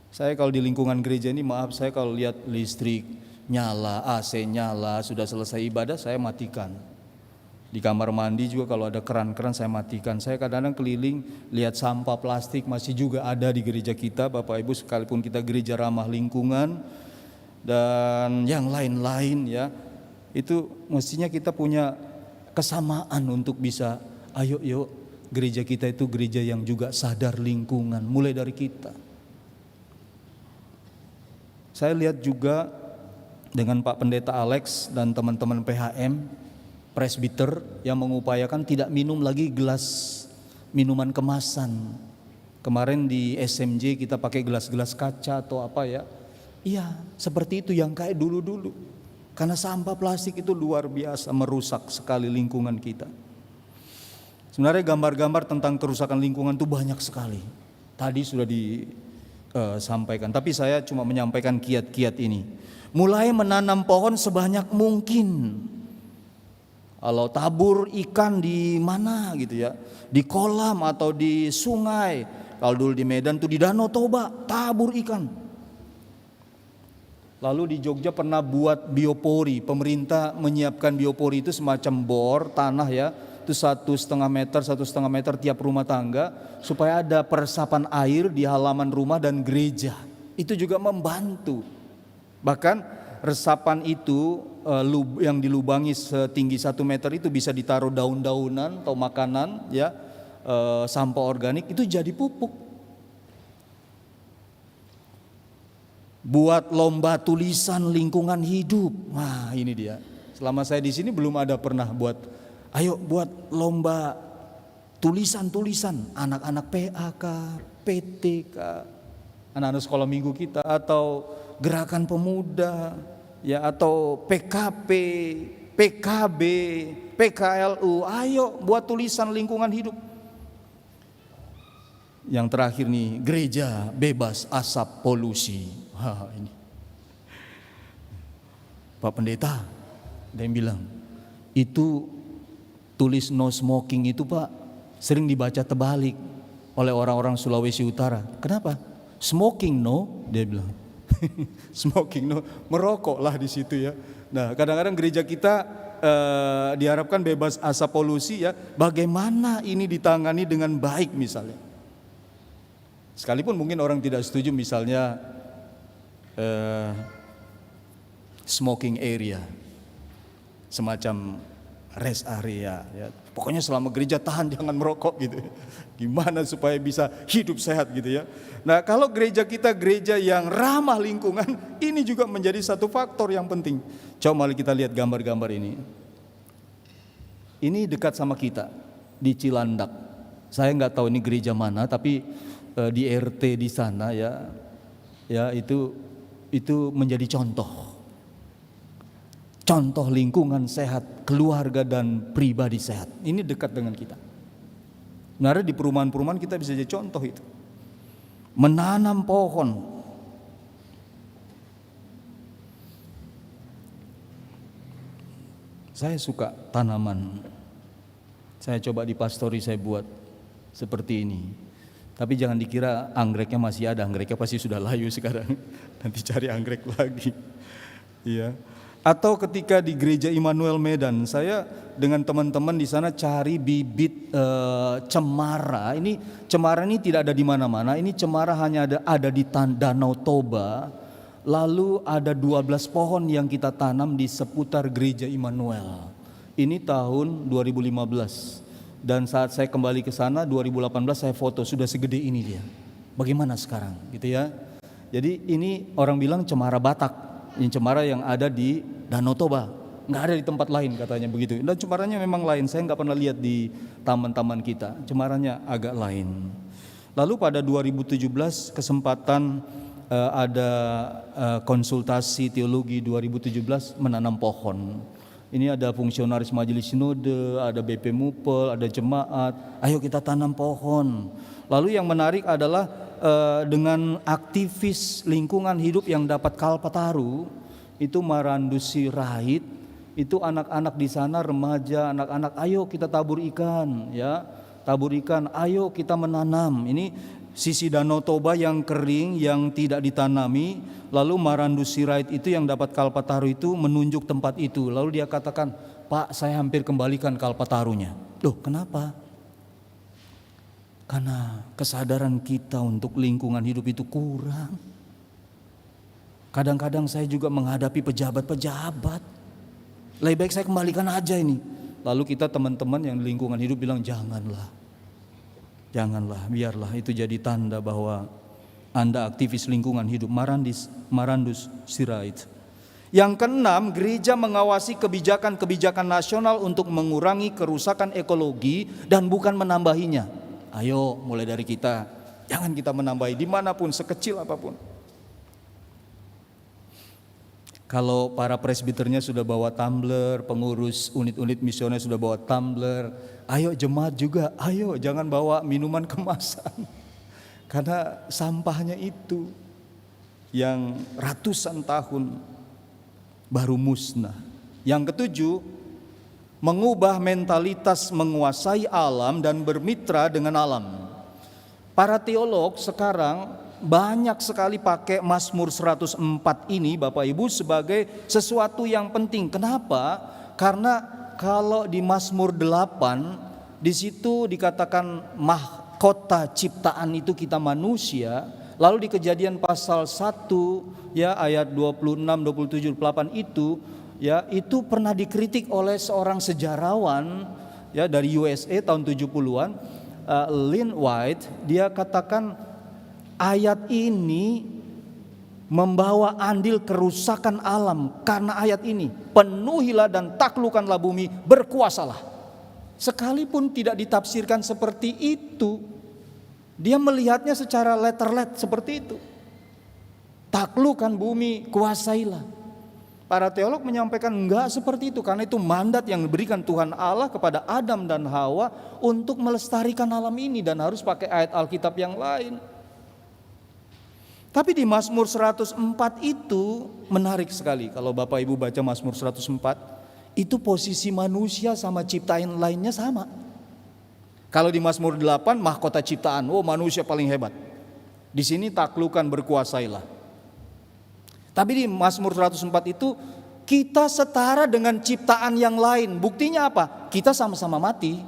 Saya kalau di lingkungan gereja ini, maaf, saya kalau lihat listrik nyala, AC nyala, sudah selesai ibadah saya matikan. Di kamar mandi juga kalau ada keran-keran saya matikan. Saya kadang-kadang keliling lihat sampah plastik masih juga ada di gereja kita, Bapak Ibu, sekalipun kita gereja ramah lingkungan dan yang lain-lain, ya. Itu mestinya kita punya kesamaan untuk bisa, ayo yuk, gereja kita itu gereja yang juga sadar lingkungan, mulai dari kita. Saya lihat juga dengan Pak Pendeta Alex dan teman-teman PHM presbiter yang mengupayakan tidak minum lagi gelas minuman kemasan. Kemarin di SMJ kita pakai gelas-gelas kaca atau apa ya. Iya, seperti itu yang kayak dulu-dulu. Karena sampah plastik itu luar biasa merusak sekali lingkungan kita. Sebenarnya gambar-gambar tentang kerusakan lingkungan itu banyak sekali. Tadi sudah disampaikan, tapi saya cuma menyampaikan kiat-kiat ini. Mulai menanam pohon sebanyak mungkin. Kalau tabur ikan di mana gitu ya, di kolam atau di sungai. Kalau dulu di Medan tuh di Danau Toba, tabur ikan. Lalu di Jogja pernah buat biopori. Pemerintah menyiapkan biopori itu semacam bor tanah ya, itu 1,5 meter tiap rumah tangga, supaya ada peresapan air di halaman rumah dan gereja. Itu juga membantu. Bahkan resapan itu yang dilubangi setinggi 1 meter itu bisa ditaruh daun-daunan atau makanan ya, sampah organik itu jadi pupuk. Buat lomba tulisan lingkungan hidup. Wah, ini dia. Selama saya di sini belum ada pernah buat lomba tulisan-tulisan anak-anak PAK, PTK, anak-anak sekolah minggu kita, atau gerakan pemuda ya, atau PKP, PKB, PKLU. Ayo buat tulisan lingkungan hidup. Yang terakhir nih, gereja bebas asap polusi. Wah, ini Pak Pendeta, dia bilang itu tulis no smoking itu Pak sering dibaca terbalik oleh orang-orang Sulawesi Utara. Kenapa? Smoking no, dia bilang. Smoking no, merokoklah di situ ya. Nah, kadang-kadang gereja kita diharapkan bebas asap polusi ya. Bagaimana ini ditangani dengan baik misalnya? Sekalipun mungkin orang tidak setuju, misalnya smoking area, semacam rest area ya. Pokoknya selama gereja tahan jangan merokok gitu. Gimana supaya bisa hidup sehat gitu ya. Nah, kalau gereja kita gereja yang ramah lingkungan, ini juga menjadi satu faktor yang penting. Coba mari kita lihat gambar-gambar ini. Ini dekat sama kita di Cilandak. Saya nggak tahu ini gereja mana, tapi di RT di sana ya itu menjadi contoh lingkungan sehat, keluarga dan pribadi sehat. Ini dekat dengan kita. Sebenarnya di perumahan-perumahan kita bisa jadi contoh itu. Menanam pohon. Saya suka tanaman. Saya coba di pastori saya buat seperti ini. Tapi jangan dikira anggreknya masih ada, anggreknya pasti sudah layu sekarang. Nanti cari anggrek lagi. Iya. Atau ketika di Gereja Immanuel Medan, saya dengan teman-teman di sana cari bibit cemara. Ini cemara ini tidak ada di mana-mana. Ini cemara hanya ada di Danau Toba. Lalu ada 12 pohon yang kita tanam di seputar Gereja Immanuel. Ini tahun 2015. Dan saat saya kembali ke sana 2018 saya foto, sudah segede ini dia. Bagaimana sekarang gitu ya. Jadi ini orang bilang cemara Batak. Ini cemara yang ada di Danau Toba. Nggak ada di tempat lain katanya begitu. Dan cemaranya memang lain, saya nggak pernah lihat di taman-taman kita. Cemaranya agak lain. Lalu pada 2017 kesempatan ada konsultasi teologi 2017 menanam pohon. Ini ada fungsionaris majelis sinode, ada BP Mupel, ada jemaat. Ayo kita tanam pohon. Lalu yang menarik adalah dengan aktivis lingkungan hidup yang dapat Kalpataru, itu Marandus Sirait, itu anak-anak di sana, remaja, anak-anak, ayo kita tabur ikan, ya, tabur ikan, ayo kita menanam. Ini sisi Danau Toba yang kering, yang tidak ditanami. Lalu Marandus Sirait itu yang dapat Kalpataru itu menunjuk tempat itu. Lalu dia katakan, Pak, saya hampir kembalikan Kalpatarunya. Loh, kenapa? Karena kesadaran kita untuk lingkungan hidup itu kurang. Kadang-kadang saya juga menghadapi pejabat-pejabat. Lebih baik saya kembalikan aja ini. Lalu kita teman-teman yang di lingkungan hidup bilang, janganlah, biarlah itu jadi tanda bahwa Anda aktivis lingkungan hidup. Marandus Sirait. Yang keenam, gereja mengawasi kebijakan-kebijakan nasional untuk mengurangi kerusakan ekologi dan bukan menambahinya. Ayo mulai dari kita, jangan kita menambahi dimanapun, sekecil apapun. Kalau para presbiternya sudah bawa tumbler, pengurus unit-unit misioner sudah bawa tumbler, ayo jemaat juga, ayo jangan bawa minuman kemasan. Karena sampahnya itu yang ratusan tahun baru musnah. Yang ketujuh, mengubah mentalitas menguasai alam dan bermitra dengan alam. Para teolog sekarang banyak sekali pakai Mazmur 104 ini Bapak Ibu sebagai sesuatu yang penting. Kenapa? Karena kalau di Mazmur 8 di situ dikatakan mahkota ciptaan itu kita manusia. Lalu di Kejadian pasal 1 ya ayat 26, 27, 28 itu ya itu pernah dikritik oleh seorang sejarawan ya dari USA tahun 70-an, Lynn White. Dia katakan ayat ini membawa andil kerusakan alam. Karena ayat ini, penuhilah dan taklukkanlah bumi, berkuasalah. Sekalipun tidak ditafsirkan seperti itu, dia melihatnya secara letter-let seperti itu. Taklukkan bumi, kuasailah. Para teolog menyampaikan enggak seperti itu, karena itu mandat yang diberikan Tuhan Allah kepada Adam dan Hawa untuk melestarikan alam ini, dan harus pakai ayat Alkitab yang lain. Tapi di Mazmur 104 itu menarik sekali. Kalau Bapak Ibu baca Mazmur 104, itu posisi manusia sama ciptaan lainnya sama. Kalau di Mazmur 8 mahkota ciptaan, oh manusia paling hebat. Di sini taklukkan, berkuasailah. Tapi di Mazmur 104 itu kita setara dengan ciptaan yang lain. Buktinya apa? Kita sama-sama mati.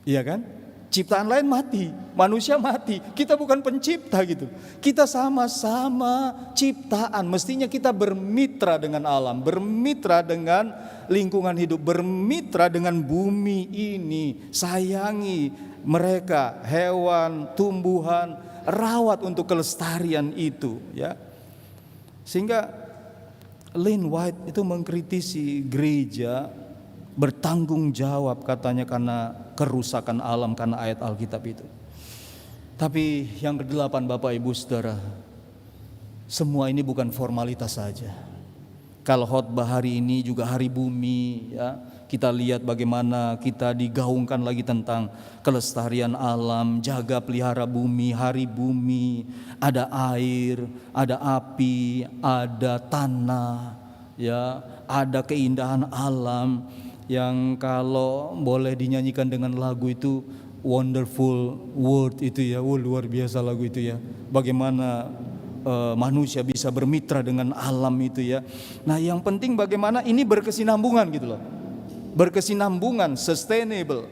Iya kan? Ciptaan lain mati, manusia mati. Kita bukan pencipta gitu. Kita sama-sama ciptaan. Mestinya kita bermitra dengan alam, bermitra dengan lingkungan hidup, bermitra dengan bumi ini. Sayangi mereka, hewan, tumbuhan, rawat untuk kelestarian itu, ya. Sehingga Lynn White itu mengkritisi gereja bertanggung jawab katanya karena kerusakan alam, karena ayat Alkitab itu. Tapi yang kedelapan Bapak Ibu Saudara, semua ini bukan formalitas saja. Kalau khotbah hari ini juga hari bumi ya, Kita lihat bagaimana kita digaungkan lagi tentang kelestarian alam, jaga pelihara bumi, hari bumi, ada air, ada api, ada tanah, ya, ada keindahan alam yang kalau boleh dinyanyikan dengan lagu itu Wonderful World itu ya, luar biasa lagu itu ya. Bagaimana manusia bisa bermitra dengan alam itu ya. Nah, yang penting bagaimana ini berkesinambungan gitu loh. Berkesinambungan, sustainable,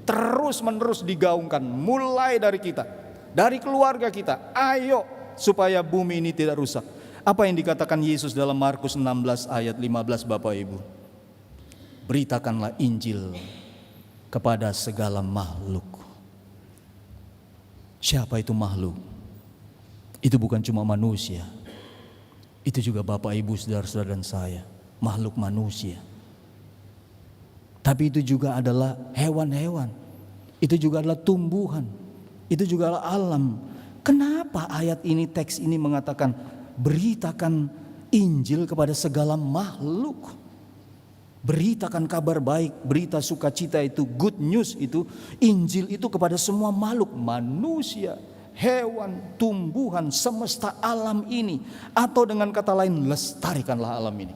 terus menerus digaungkan mulai dari kita, dari keluarga kita. Ayo supaya bumi ini tidak rusak. Apa yang dikatakan Yesus dalam Markus 16 ayat 15 Bapak Ibu? Beritakanlah Injil kepada segala makhluk. Siapa itu makhluk? Itu bukan cuma manusia. Itu juga Bapak Ibu, saudara-saudara dan saya, makhluk manusia. Tapi itu juga adalah hewan-hewan. Itu juga adalah tumbuhan. Itu juga adalah alam. Kenapa ayat ini, teks ini mengatakan beritakan Injil kepada segala makhluk? Beritakan kabar baik, berita sukacita itu, good news itu, Injil itu kepada semua makhluk, manusia, hewan, tumbuhan, semesta alam ini. Atau dengan kata lain, lestarikanlah alam ini.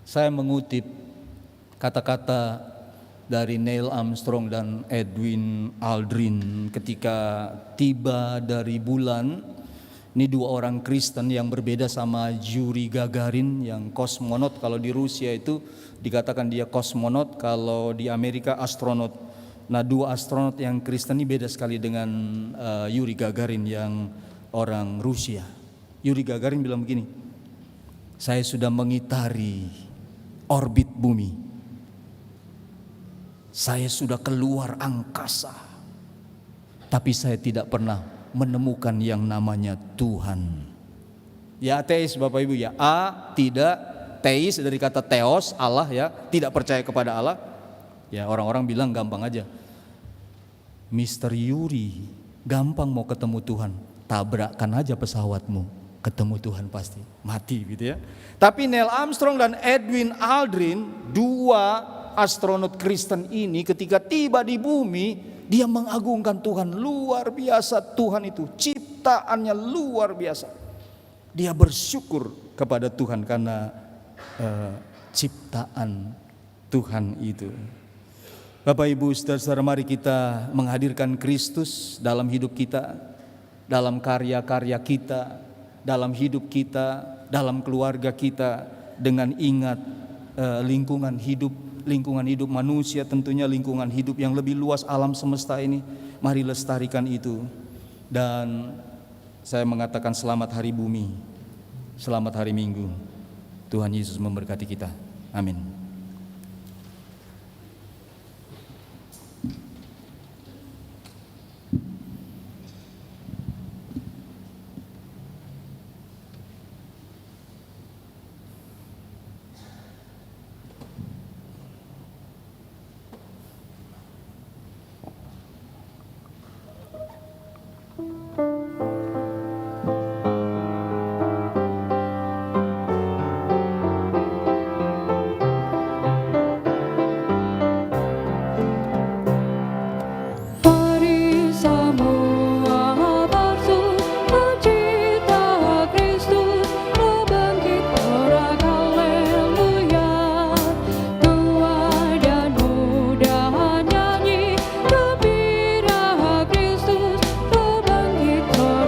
Saya mengutip kata-kata dari Neil Armstrong dan Edwin Aldrin ketika tiba dari bulan. Ini dua orang Kristen yang berbeda sama Yuri Gagarin yang kosmonot. Kalau di Rusia itu dikatakan dia kosmonot, kalau di Amerika astronot. Nah, dua astronot yang Kristen ini beda sekali dengan Yuri Gagarin yang orang Rusia. Yuri Gagarin bilang begini, saya sudah mengitari orbit bumi. Saya sudah keluar angkasa, tapi saya tidak pernah menemukan yang namanya Tuhan. Ya, ateis Bapak Ibu ya. Tidak, teis dari kata theos, Allah ya, tidak percaya kepada Allah. Ya, orang-orang bilang gampang aja. Mr. Yuri, gampang mau ketemu Tuhan, tabrakkan aja pesawatmu, ketemu Tuhan pasti, mati gitu ya. Tapi Neil Armstrong dan Edwin Aldrin, dua astronot Kristen ini ketika tiba di bumi, dia mengagungkan Tuhan. Luar biasa Tuhan itu, ciptaannya luar biasa. Dia bersyukur kepada Tuhan karena ciptaan Tuhan itu. Bapak Ibu, saudara-saudara, mari kita menghadirkan Kristus dalam hidup kita, dalam karya-karya kita, dalam hidup kita, dalam keluarga kita, dengan ingat lingkungan hidup manusia, tentunya lingkungan hidup yang lebih luas alam semesta ini. Mari lestarikan itu. Dan saya mengatakan selamat hari bumi, selamat hari Minggu. Tuhan Yesus memberkati kita. Amin. Mari semua bersuka Kristus berbangkit sorak haleluya. Tua dan muda nyanyi gembira Kristus berbangkit sorak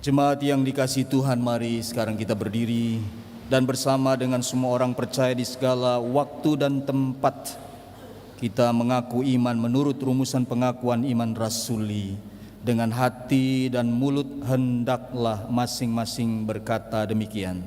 Jemaat yang dikasihi Tuhan, mari sekarang kita berdiri dan bersama dengan semua orang percaya di segala waktu dan tempat kita mengaku iman menurut rumusan pengakuan iman rasuli. Dengan hati dan mulut hendaklah masing-masing berkata demikian.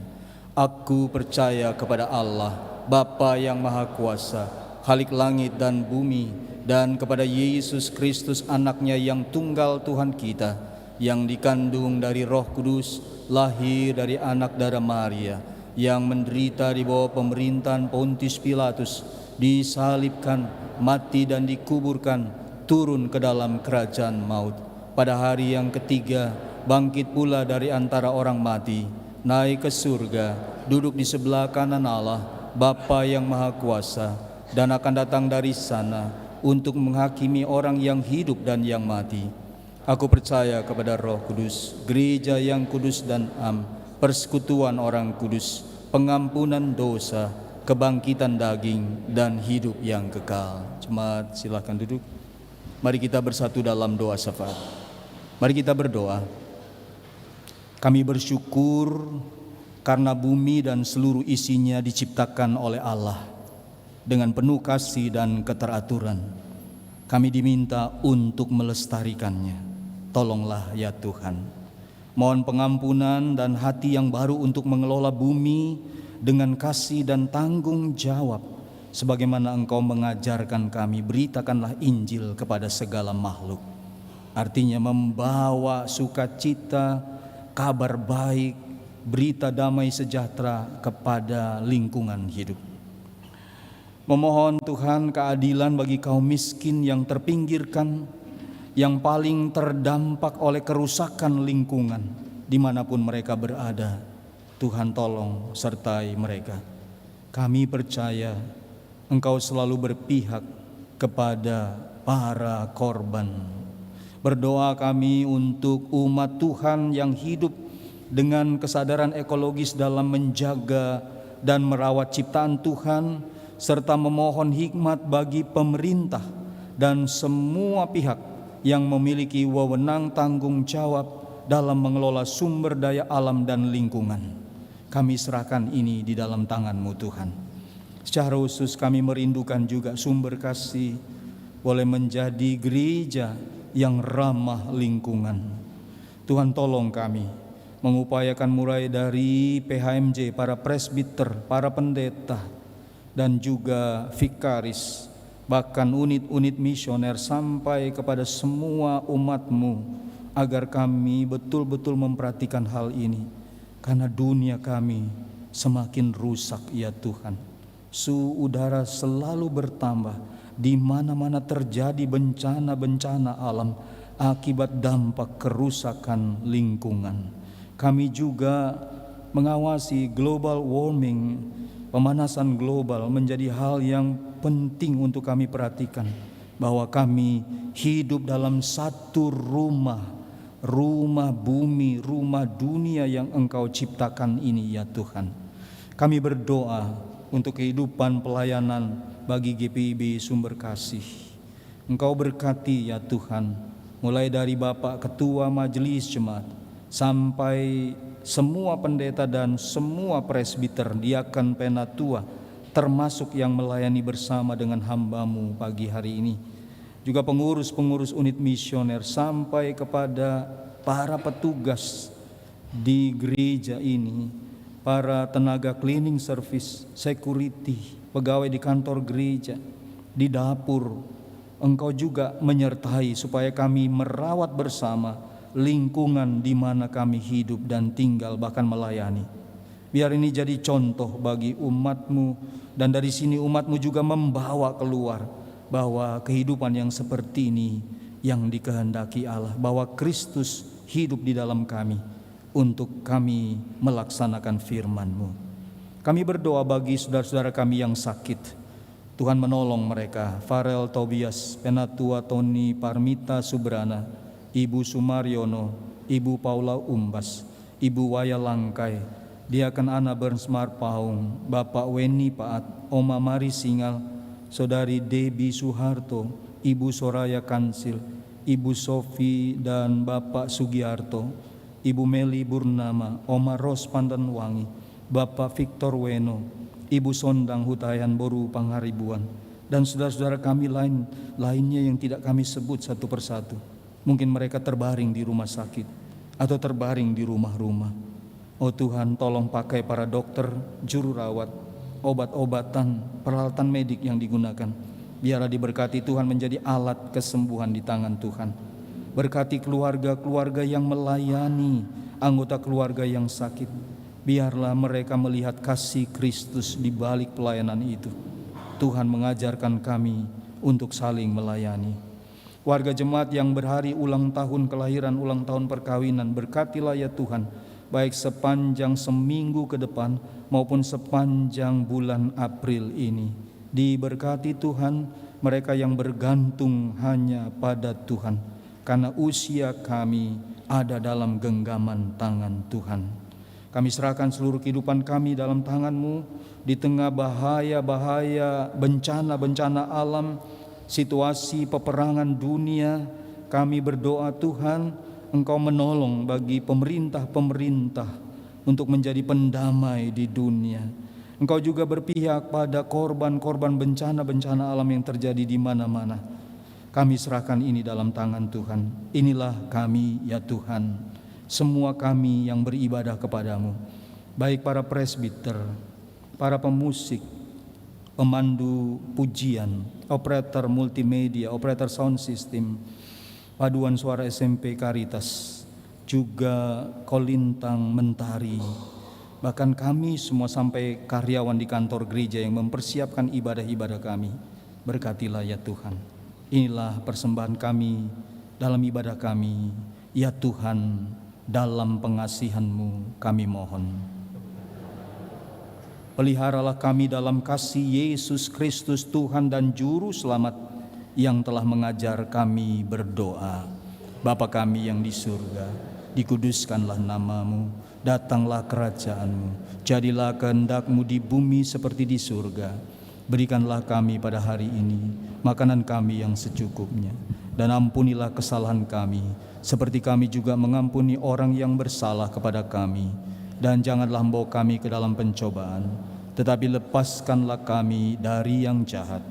Aku percaya kepada Allah, Bapa yang Maha Kuasa, Khalik langit dan bumi, dan kepada Yesus Kristus anaknya yang tunggal Tuhan kita, yang dikandung dari Roh Kudus, lahir dari anak darah Maria, yang menderita di bawah pemerintahan Pontius Pilatus, disalibkan, mati dan dikuburkan, turun ke dalam kerajaan maut. Pada hari yang ketiga, bangkit pula dari antara orang mati, naik ke surga, duduk di sebelah kanan Allah, Bapa yang Maha Kuasa, dan akan datang dari sana untuk menghakimi orang yang hidup dan yang mati. Aku percaya kepada Roh Kudus, gereja yang kudus dan am, persekutuan orang kudus, pengampunan dosa, kebangkitan daging, dan hidup yang kekal. Jemaat, silakan duduk. Mari kita bersatu dalam doa syafaat. Mari kita berdoa. Kami bersyukur karena bumi dan seluruh isinya diciptakan oleh Allah dengan penuh kasih dan keteraturan. Kami diminta untuk melestarikannya. Tolonglah ya Tuhan. Mohon pengampunan dan hati yang baru untuk mengelola bumi dengan kasih dan tanggung jawab. Sebagaimana Engkau mengajarkan kami, beritakanlah Injil kepada segala makhluk. Artinya membawa sukacita, kabar baik, berita damai sejahtera kepada lingkungan hidup. Memohon Tuhan keadilan bagi kaum miskin yang terpinggirkan, yang paling terdampak oleh kerusakan lingkungan dimanapun mereka berada. Tuhan tolong sertai mereka. Kami percaya Engkau selalu berpihak kepada para korban. Berdoa kami untuk umat Tuhan yang hidup dengan kesadaran ekologis dalam menjaga dan merawat ciptaan Tuhan, serta memohon hikmat bagi pemerintah dan semua pihak yang memiliki wewenang tanggung jawab dalam mengelola sumber daya alam dan lingkungan. Kami serahkan ini di dalam tangan-Mu Tuhan. Secara khusus kami merindukan juga sumber kasih boleh menjadi gereja yang ramah lingkungan. Tuhan tolong kami mengupayakan mulai dari PHMJ, para presbiter, para pendeta, dan juga vikaris, bahkan unit-unit misioner sampai kepada semua umat-Mu, agar kami betul-betul memperhatikan hal ini. Karena dunia kami semakin rusak ya Tuhan. Suhu udara selalu bertambah, di mana-mana terjadi bencana-bencana alam akibat dampak kerusakan lingkungan. Kami juga mengawasi global warming, pemanasan global menjadi hal yang penting untuk kami perhatikan, bahwa kami hidup dalam satu rumah bumi, rumah dunia yang Engkau ciptakan ini ya Tuhan. Kami berdoa untuk kehidupan pelayanan bagi GPIB Sumber Kasih. Engkau berkati ya Tuhan, mulai dari Bapak Ketua Majelis Jemaat sampai semua pendeta dan semua presbiter, diakan, penatua, termasuk yang melayani bersama dengan hamba-Mu pagi hari ini. Juga pengurus-pengurus unit misioner sampai kepada para petugas di gereja ini, para tenaga cleaning service, security, pegawai di kantor gereja, di dapur. Engkau juga menyertai supaya kami merawat bersama lingkungan di mana kami hidup dan tinggal, bahkan melayani. Biar ini jadi contoh bagi umat-Mu, dan dari sini umat-Mu juga membawa keluar bahwa kehidupan yang seperti ini yang dikehendaki Allah, bahwa Kristus hidup di dalam kami untuk kami melaksanakan firman-Mu. Kami berdoa bagi saudara-saudara kami yang sakit. Tuhan menolong mereka. Farel Tobias, Penatua Tony Parmita Subrana, Ibu Sumaryono, Ibu Paula Umbas, Ibu Waya Langkai, Diakan Ana Bernsmar Paung, Bapak Weni Paat, Oma Mari Singal, Saudari Debbie Suharto, Ibu Soraya Kansil, Ibu Sofi dan Bapak Sugiarto, Ibu Meli Burnama, Oma Ros Pandanwangi, Bapak Victor Weno, Ibu Sondang Hutayan Boru Pangharibuan, dan saudara-saudara kami lainnya yang tidak kami sebut satu persatu. Mungkin mereka terbaring di rumah sakit atau terbaring di rumah-rumah. Oh Tuhan, tolong pakai para dokter, juru rawat, obat-obatan, peralatan medik yang digunakan. Biarlah diberkati Tuhan menjadi alat kesembuhan di tangan Tuhan. Berkati keluarga-keluarga yang melayani anggota keluarga yang sakit. Biarlah mereka melihat kasih Kristus di balik pelayanan itu. Tuhan mengajarkan kami untuk saling melayani. Warga jemaat yang berhari ulang tahun kelahiran, ulang tahun perkawinan, berkatilah ya Tuhan, baik sepanjang seminggu ke depan maupun sepanjang bulan April ini. Diberkati Tuhan mereka yang bergantung hanya pada Tuhan, karena usia kami ada dalam genggaman tangan Tuhan. Kami serahkan seluruh kehidupan kami dalam tangan-Mu. Di tengah bahaya-bahaya, bencana-bencana alam, situasi peperangan dunia, kami berdoa Tuhan, Engkau menolong bagi pemerintah-pemerintah untuk menjadi pendamai di dunia. Engkau juga berpihak pada korban-korban bencana-bencana alam yang terjadi di mana-mana. Kami serahkan ini dalam tangan Tuhan. Inilah kami ya Tuhan, semua kami yang beribadah kepadamu, baik para presbiter, para pemusik, pemandu pujian, operator multimedia, operator sound system, paduan suara SMP Caritas, juga kolintang mentari, bahkan kami semua sampai karyawan di kantor gereja yang mempersiapkan ibadah-ibadah kami. Berkatilah ya Tuhan. Inilah persembahan kami dalam ibadah kami. Ya Tuhan, dalam pengasihan-Mu kami mohon. Peliharalah kami dalam kasih Yesus Kristus Tuhan dan Juru Selamat yang telah mengajar kami berdoa. Bapa kami yang di surga, dikuduskanlah nama-Mu, datanglah kerajaan-Mu, jadilah kehendak-Mu di bumi seperti di surga. Berikanlah kami pada hari ini makanan kami yang secukupnya, dan ampunilah kesalahan kami, seperti kami juga mengampuni orang yang bersalah kepada kami. Dan janganlah membawa kami ke dalam pencobaan, tetapi lepaskanlah kami dari yang jahat.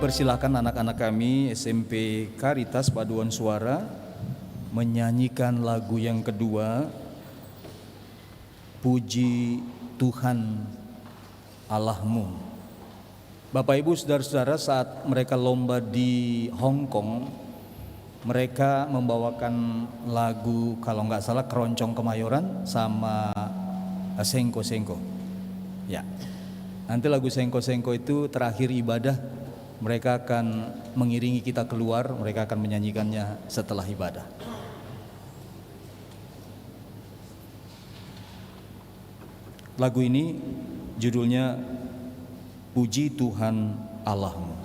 Persilakan anak-anak kami SMP Caritas Paduan Suara menyanyikan lagu yang kedua, Puji Tuhan Allahmu. Bapak Ibu saudara-saudara, saat mereka lomba di Hong Kong, mereka membawakan lagu kalau nggak salah Keroncong Kemayoran sama Sengko-Sengko. Ya, nanti lagu Sengko-Sengko itu terakhir ibadah. Mereka akan mengiringi kita keluar, mereka akan menyanyikannya setelah ibadah. Lagu ini judulnya Puji Tuhan Allahmu.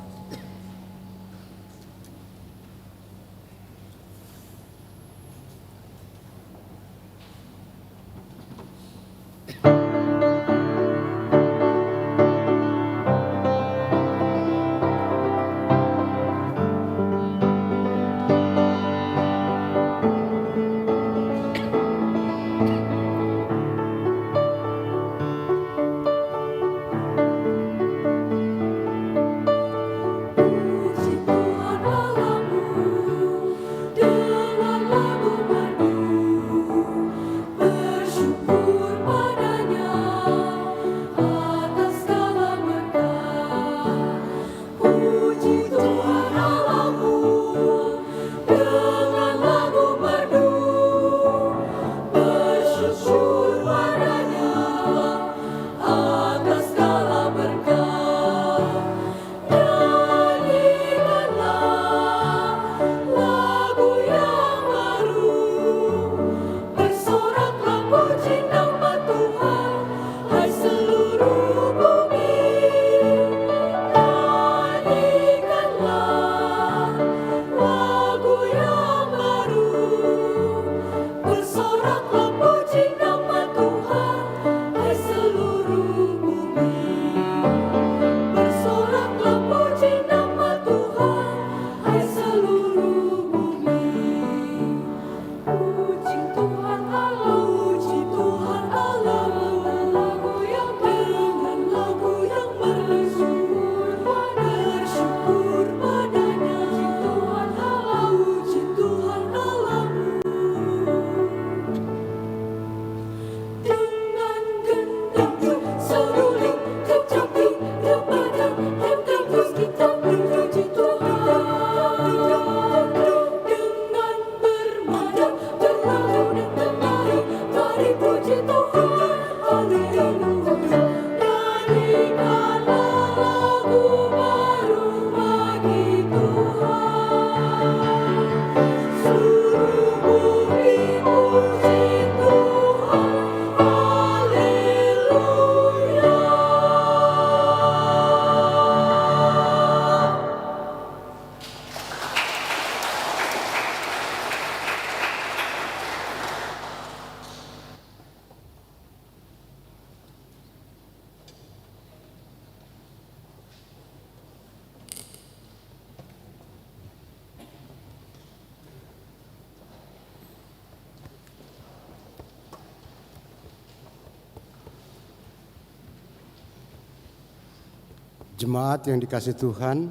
Jemaat yang dikasihi Tuhan,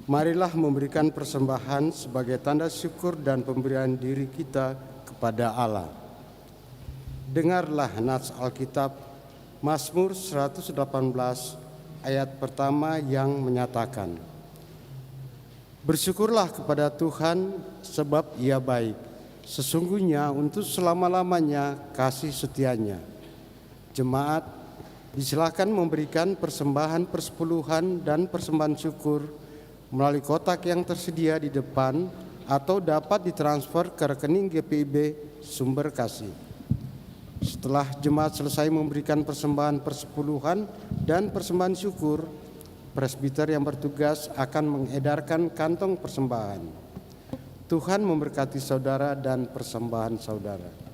marilah memberikan persembahan sebagai tanda syukur dan pemberian diri kita kepada Allah. Dengarlah nats Alkitab Mazmur 118 ayat pertama yang menyatakan, "Bersyukurlah kepada Tuhan sebab Ia baik, sesungguhnya untuk selama-lamanya kasih setianya." Jemaat disilakan memberikan persembahan persepuluhan dan persembahan syukur melalui kotak yang tersedia di depan atau dapat ditransfer ke rekening GPIB Sumber Kasih. Setelah jemaat selesai memberikan persembahan persepuluhan dan persembahan syukur, presbiter yang bertugas akan mengedarkan kantong persembahan. Tuhan memberkati saudara dan persembahan saudara.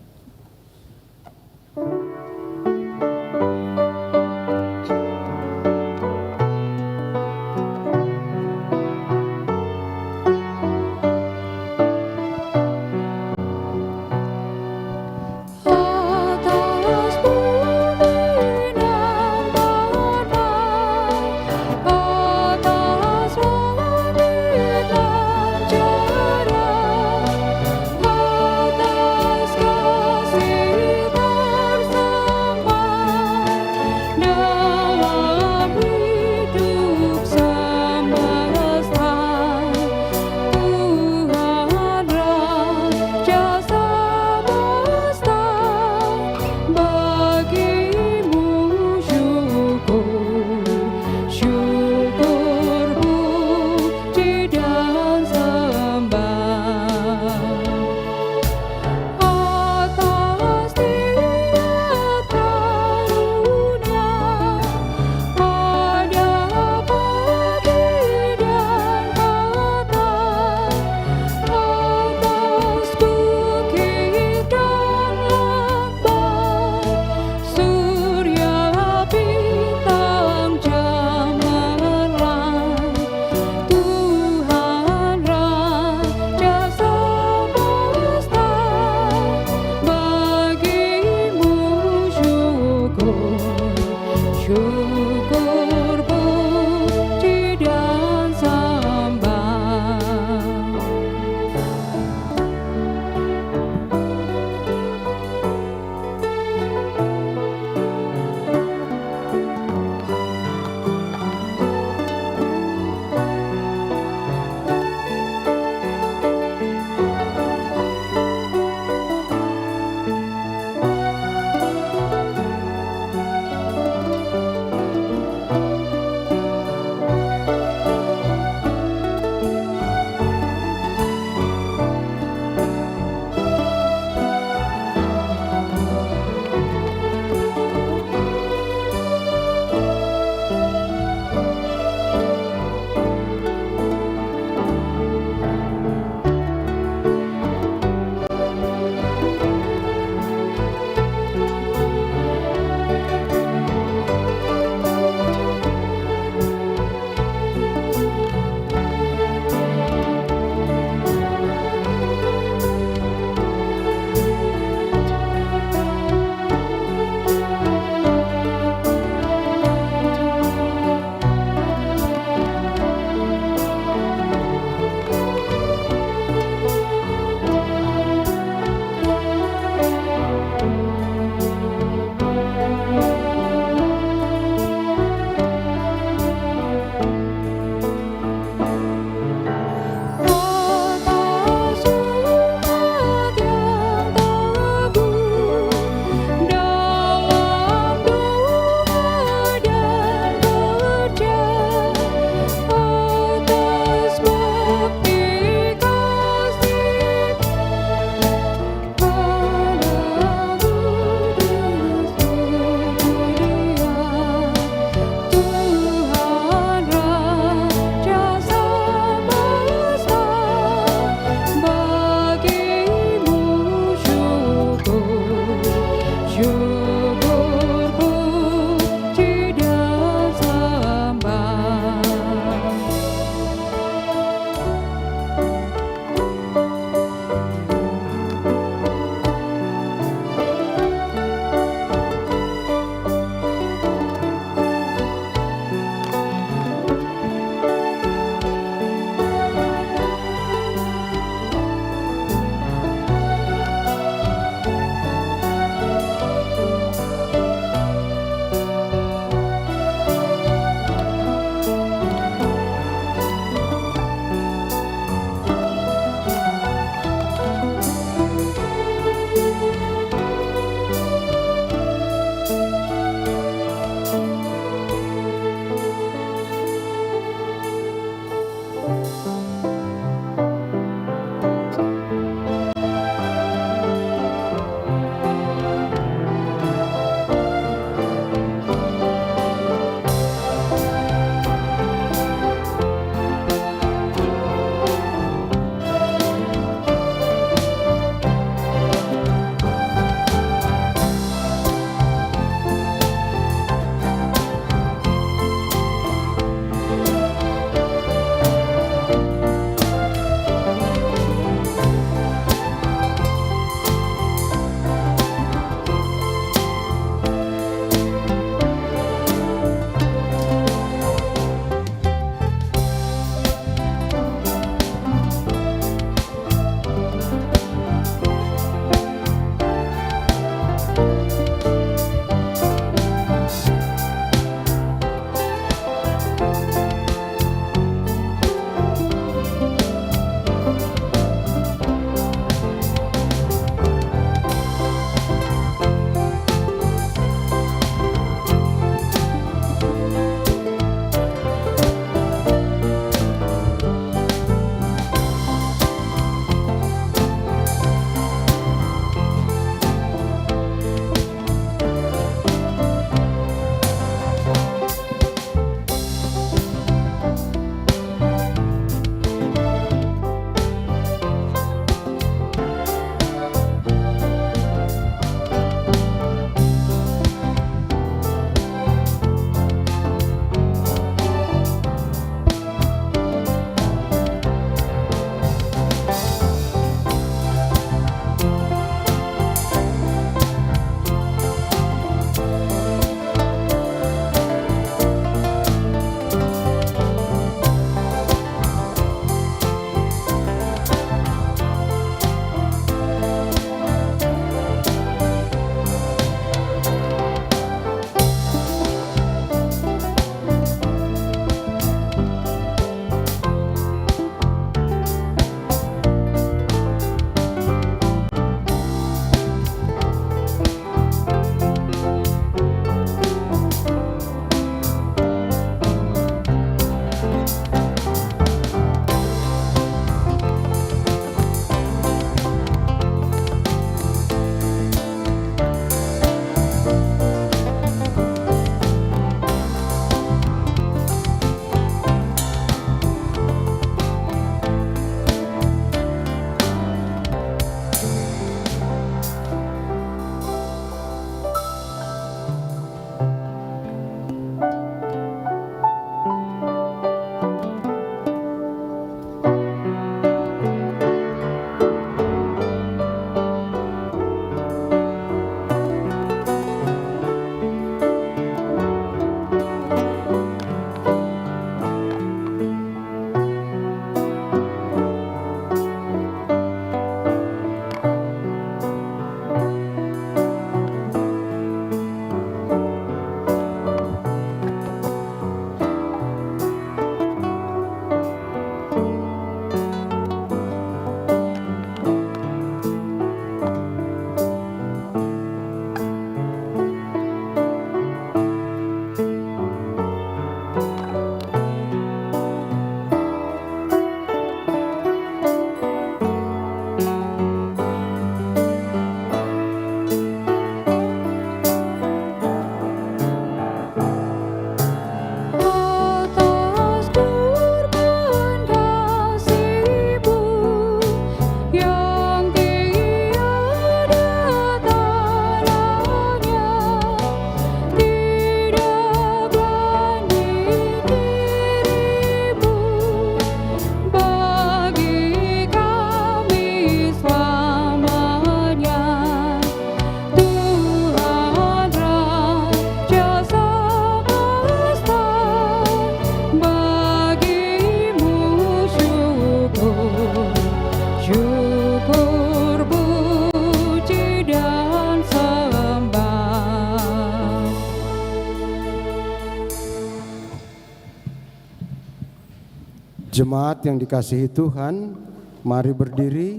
Jemaat yang dikasihi Tuhan, mari berdiri,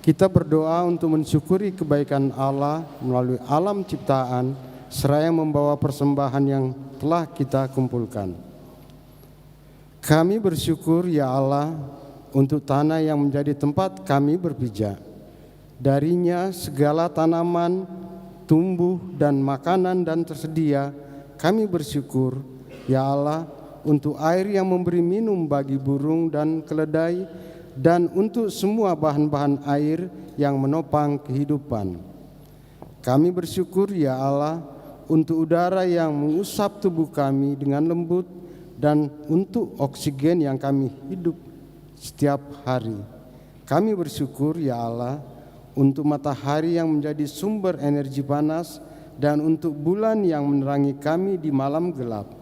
kita berdoa untuk mensyukuri kebaikan Allah melalui alam ciptaan, seraya membawa persembahan yang telah kita kumpulkan. Kami bersyukur ya Allah untuk tanah yang menjadi tempat kami berpijak. Darinya segala tanaman, tumbuh dan makanan dan tersedia. Kami bersyukur ya Allah untuk air yang memberi minum bagi burung dan keledai, dan untuk semua bahan-bahan air yang menopang kehidupan. Kami bersyukur ya Allah untuk udara yang mengusap tubuh kami dengan lembut, dan untuk oksigen yang kami hidup setiap hari. Kami bersyukur ya Allah untuk matahari yang menjadi sumber energi panas, dan untuk bulan yang menerangi kami di malam gelap.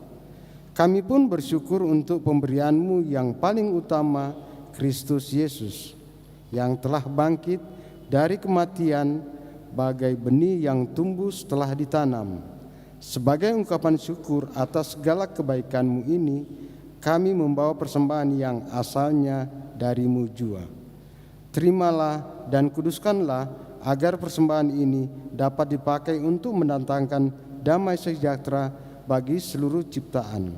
Kami pun bersyukur untuk pemberian-Mu yang paling utama, Kristus Yesus, yang telah bangkit dari kematian bagai benih yang tumbuh setelah ditanam. Sebagai ungkapan syukur atas segala kebaikan-Mu ini, kami membawa persembahan yang asalnya dari-Mu jua. Terimalah dan kuduskanlah agar persembahan ini dapat dipakai untuk mendatangkan damai sejahtera bagi seluruh ciptaan.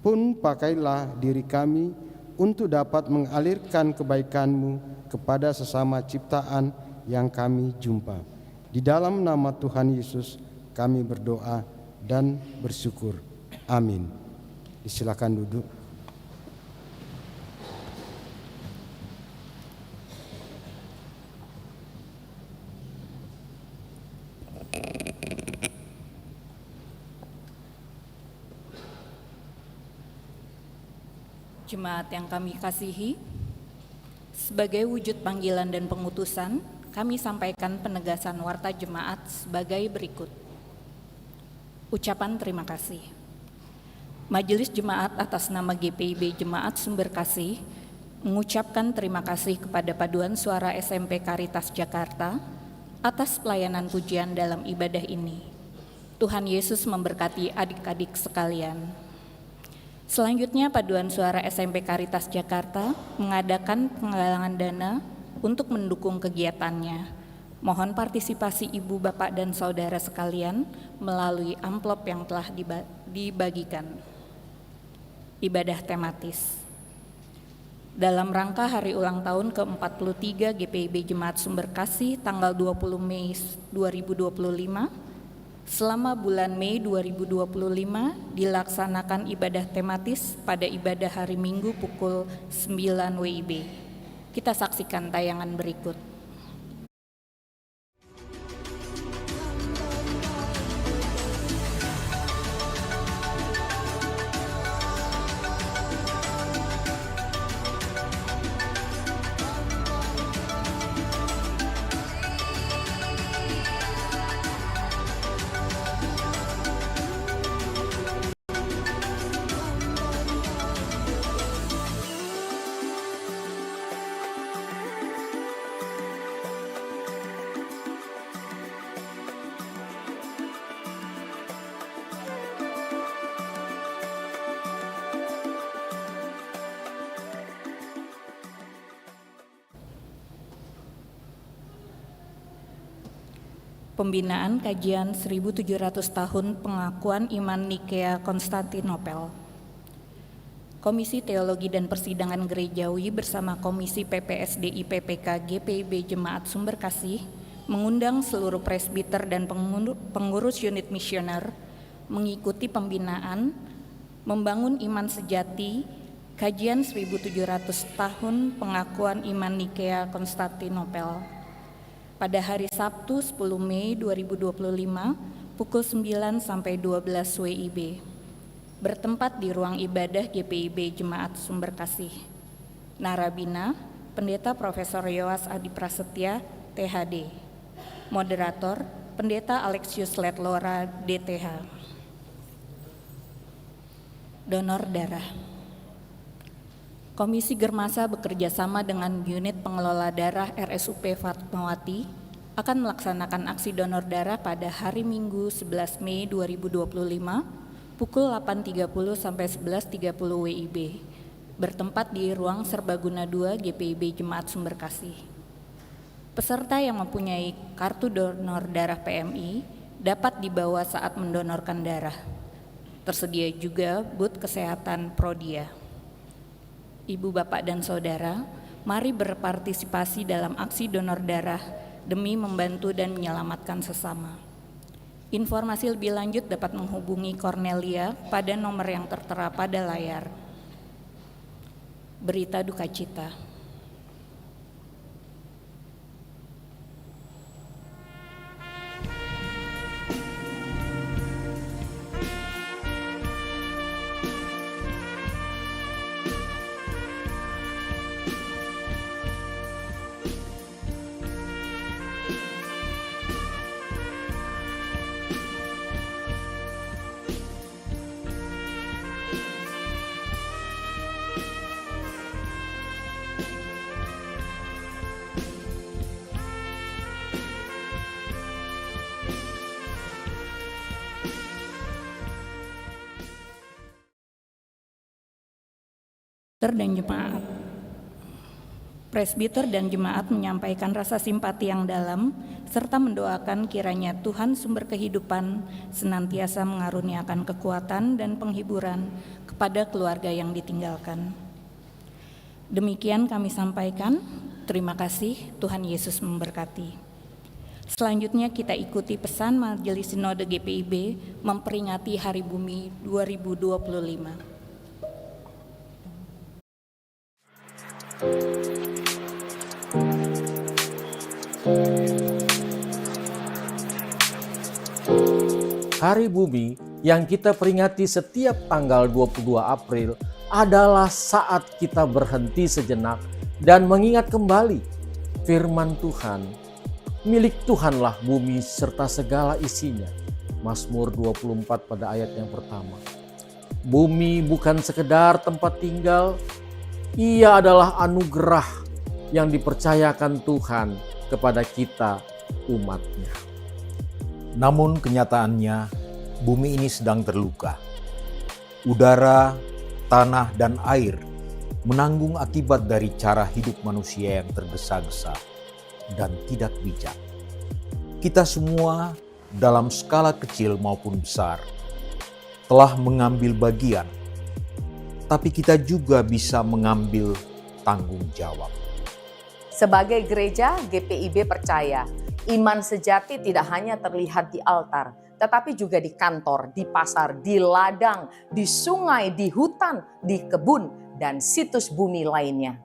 Pun pakailah diri kami untuk dapat mengalirkan kebaikan-Mu kepada sesama ciptaan yang kami jumpa. Di dalam nama Tuhan Yesus kami berdoa dan bersyukur. Amin. Silakan duduk. Jemaat yang kami kasihi, sebagai wujud panggilan dan pengutusan, kami sampaikan penegasan warta jemaat sebagai berikut. Ucapan terima kasih. Majelis Jemaat atas nama GPIB Jemaat Sumber Kasih mengucapkan terima kasih kepada Paduan Suara SMP Karitas Jakarta atas pelayanan pujian dalam ibadah ini. Tuhan Yesus memberkati adik-adik sekalian. Selanjutnya, Paduan Suara SMP Karitas Jakarta mengadakan penggalangan dana untuk mendukung kegiatannya. Mohon partisipasi Ibu, Bapak, dan Saudara sekalian melalui amplop yang telah dibagikan. Ibadah tematis. Dalam rangka hari ulang tahun ke-43 GPIB Jemaat Sumber Kasih tanggal 20 Mei 2025, selama bulan Mei 2025 dilaksanakan ibadah tematis pada ibadah hari Minggu pukul 9 WIB. Kita saksikan tayangan berikut. Pembinaan kajian 1700 tahun pengakuan iman Nikea Konstantinopel. Komisi Teologi dan Persidangan Gerejawi bersama Komisi PPSDI PPK GPIB Jemaat Sumber Kasih mengundang seluruh presbiter dan pengurus unit misioner mengikuti pembinaan Membangun Iman Sejati kajian 1700 tahun pengakuan iman Nikea Konstantinopel pada hari Sabtu 10 Mei 2025 pukul 9 sampai 12 WIB, bertempat di ruang ibadah GPIB Jemaat Sumber Kasih. Narabina, Pendeta Profesor Yoas Adi Prasetya, THD. Moderator, Pendeta Alexius Letlora, DTH. Donor darah. Komisi Germasa bekerja sama dengan unit pengelola darah RSUP Fatmawati akan melaksanakan aksi donor darah pada hari Minggu 11 Mei 2025 pukul 8.30 sampai 11.30 WIB bertempat di ruang Serbaguna 2 GPIB Jemaat Sumberkasih. Peserta yang mempunyai kartu donor darah PMI dapat dibawa saat mendonorkan darah. Tersedia juga booth kesehatan Prodia. Ibu, bapak, dan saudara, mari berpartisipasi dalam aksi donor darah demi membantu dan menyelamatkan sesama. Informasi lebih lanjut dapat menghubungi Cornelia pada nomor yang tertera pada layar. Berita duka cita. Dan jemaat. Presbiter dan jemaat menyampaikan rasa simpati yang dalam serta mendoakan kiranya Tuhan sumber kehidupan senantiasa mengaruniakan kekuatan dan penghiburan kepada keluarga yang ditinggalkan. Demikian kami sampaikan. Terima kasih, Tuhan Yesus memberkati. Selanjutnya kita ikuti pesan Majelis Sinode GPIB memperingati Hari Bumi 2025. Hari Bumi yang kita peringati setiap tanggal 22 April adalah saat kita berhenti sejenak dan mengingat kembali firman Tuhan. Milik Tuhanlah bumi serta segala isinya. Mazmur 24 pada ayat yang pertama. Bumi bukan sekedar tempat tinggal, ia adalah anugerah yang dipercayakan Tuhan kepada kita umat-Nya. Namun kenyataannya bumi ini sedang terluka. Udara, tanah, dan air menanggung akibat dari cara hidup manusia yang tergesa-gesa dan tidak bijak. Kita semua dalam skala kecil maupun besar telah mengambil bagian, tapi kita juga bisa mengambil tanggung jawab. Sebagai gereja, GPIB percaya iman sejati tidak hanya terlihat di altar, tetapi juga di kantor, di pasar, di ladang, di sungai, di hutan, di kebun, dan situs bumi lainnya.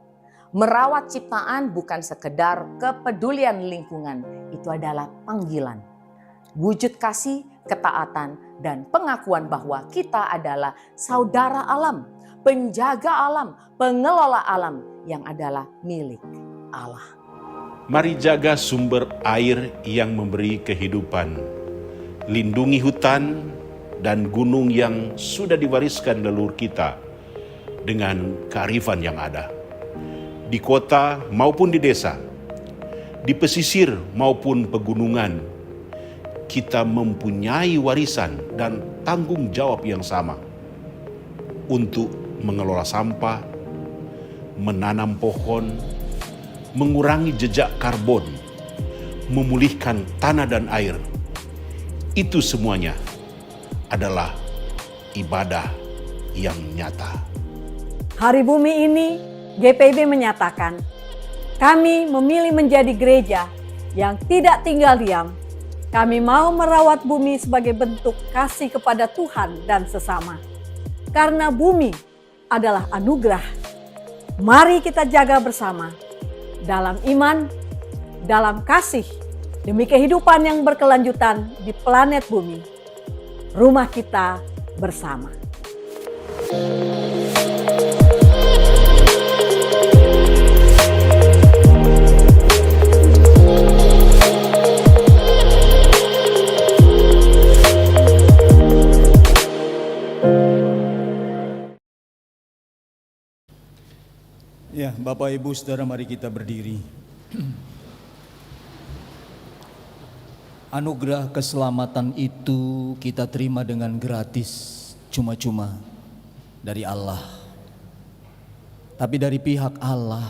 Merawat ciptaan bukan sekedar kepedulian lingkungan, itu adalah panggilan. Wujud kasih, ketaatan, dan pengakuan bahwa kita adalah saudara alam, penjaga alam, pengelola alam yang adalah milik Allah. Mari jaga sumber air yang memberi kehidupan. Lindungi hutan dan gunung yang sudah diwariskan leluhur kita dengan kearifan yang ada. Di kota maupun di desa, di pesisir maupun pegunungan, kita mempunyai warisan dan tanggung jawab yang sama untuk mengelola sampah, menanam pohon, mengurangi jejak karbon, memulihkan tanah dan air. Itu semuanya adalah ibadah yang nyata. Hari Bumi ini, GPIB menyatakan, kami memilih menjadi gereja yang tidak tinggal diam. Kami mau merawat bumi sebagai bentuk kasih kepada Tuhan dan sesama. Karena bumi adalah anugerah. Mari kita jaga bersama dalam iman, dalam kasih, demi kehidupan yang berkelanjutan di planet bumi. Rumah kita bersama. Ya, Bapak Ibu Saudara, mari kita berdiri. Anugerah keselamatan itu kita terima dengan gratis, cuma-cuma dari Allah. Tapi dari pihak Allah,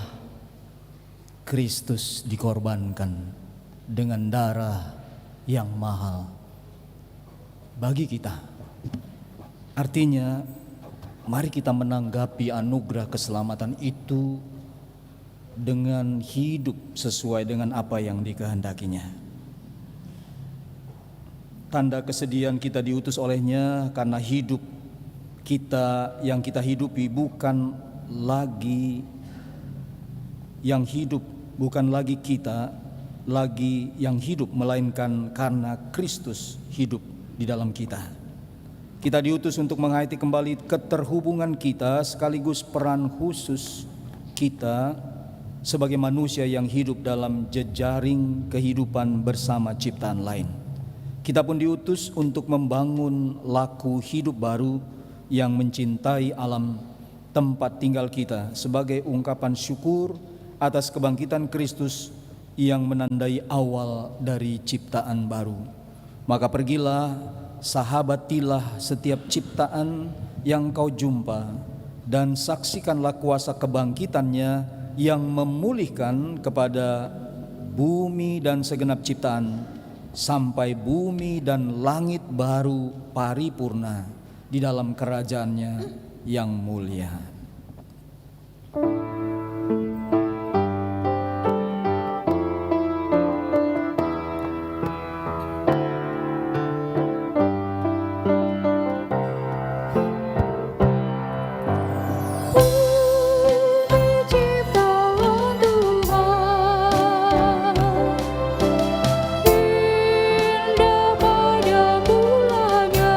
Kristus dikorbankan dengan darah yang mahal bagi kita. Artinya, mari kita menanggapi anugerah keselamatan itu dengan hidup sesuai dengan apa yang dikehendakinya. Tanda kesedihan kita diutus olehnya karena hidup kita yang kita hidupi bukan lagi kita lagi yang hidup, melainkan karena Kristus hidup di dalam kita. Kita diutus untuk menghayati kembali keterhubungan kita sekaligus peran khusus kita sebagai manusia yang hidup dalam jejaring kehidupan bersama ciptaan lain. Kita pun diutus untuk membangun laku hidup baru yang mencintai alam tempat tinggal kita sebagai ungkapan syukur atas kebangkitan Kristus yang menandai awal dari ciptaan baru. Maka pergilah, sahabatilah setiap ciptaan yang kau jumpa dan saksikanlah kuasa kebangkitannya yang memulihkan kepada bumi dan segenap ciptaan sampai bumi dan langit baru paripurna di dalam kerajaannya yang mulia. Indah pada mulanya,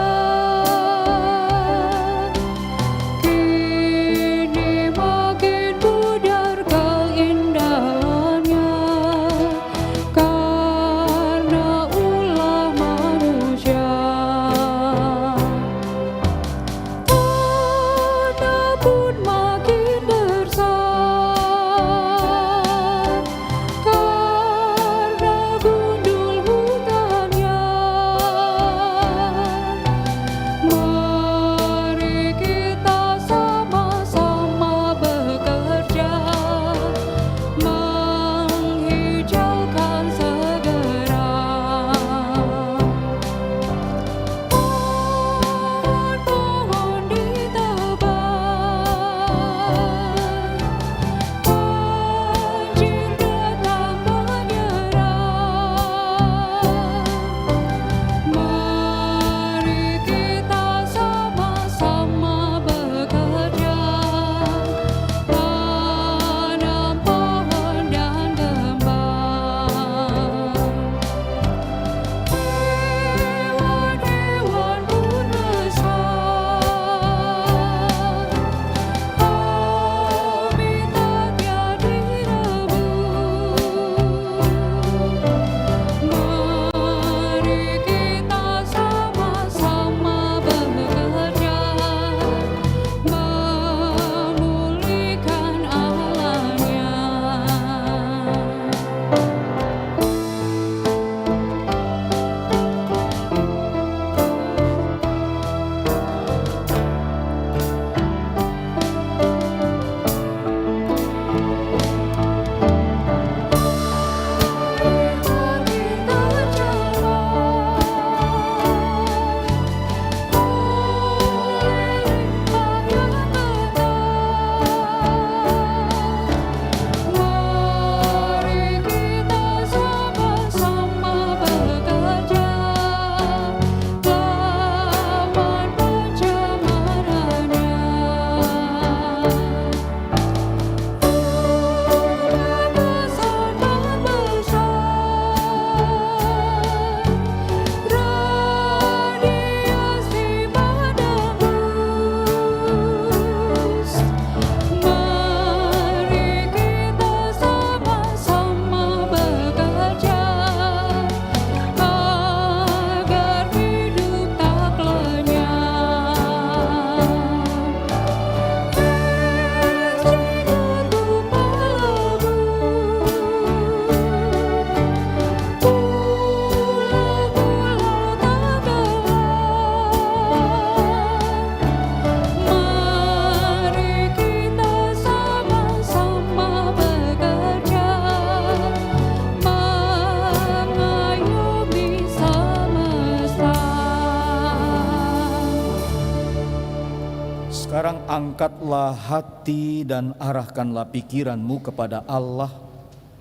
Sekarang angkatlah hati dan arahkanlah pikiranmu kepada Allah,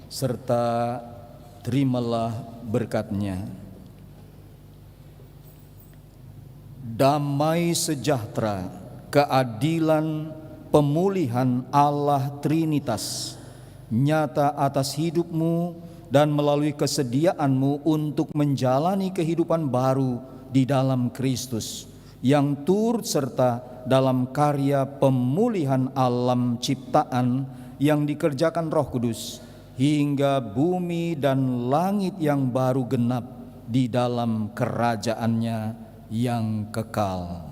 serta terimalah berkat-Nya. Damai sejahtera, keadilan, pemulihan Allah Trinitas nyata atas hidupmu dan melalui kesediaanmu untuk menjalani kehidupan baru di dalam Kristus yang turut serta dalam karya pemulihan alam ciptaan yang dikerjakan Roh Kudus hingga bumi dan langit yang baru genap di dalam kerajaannya yang kekal.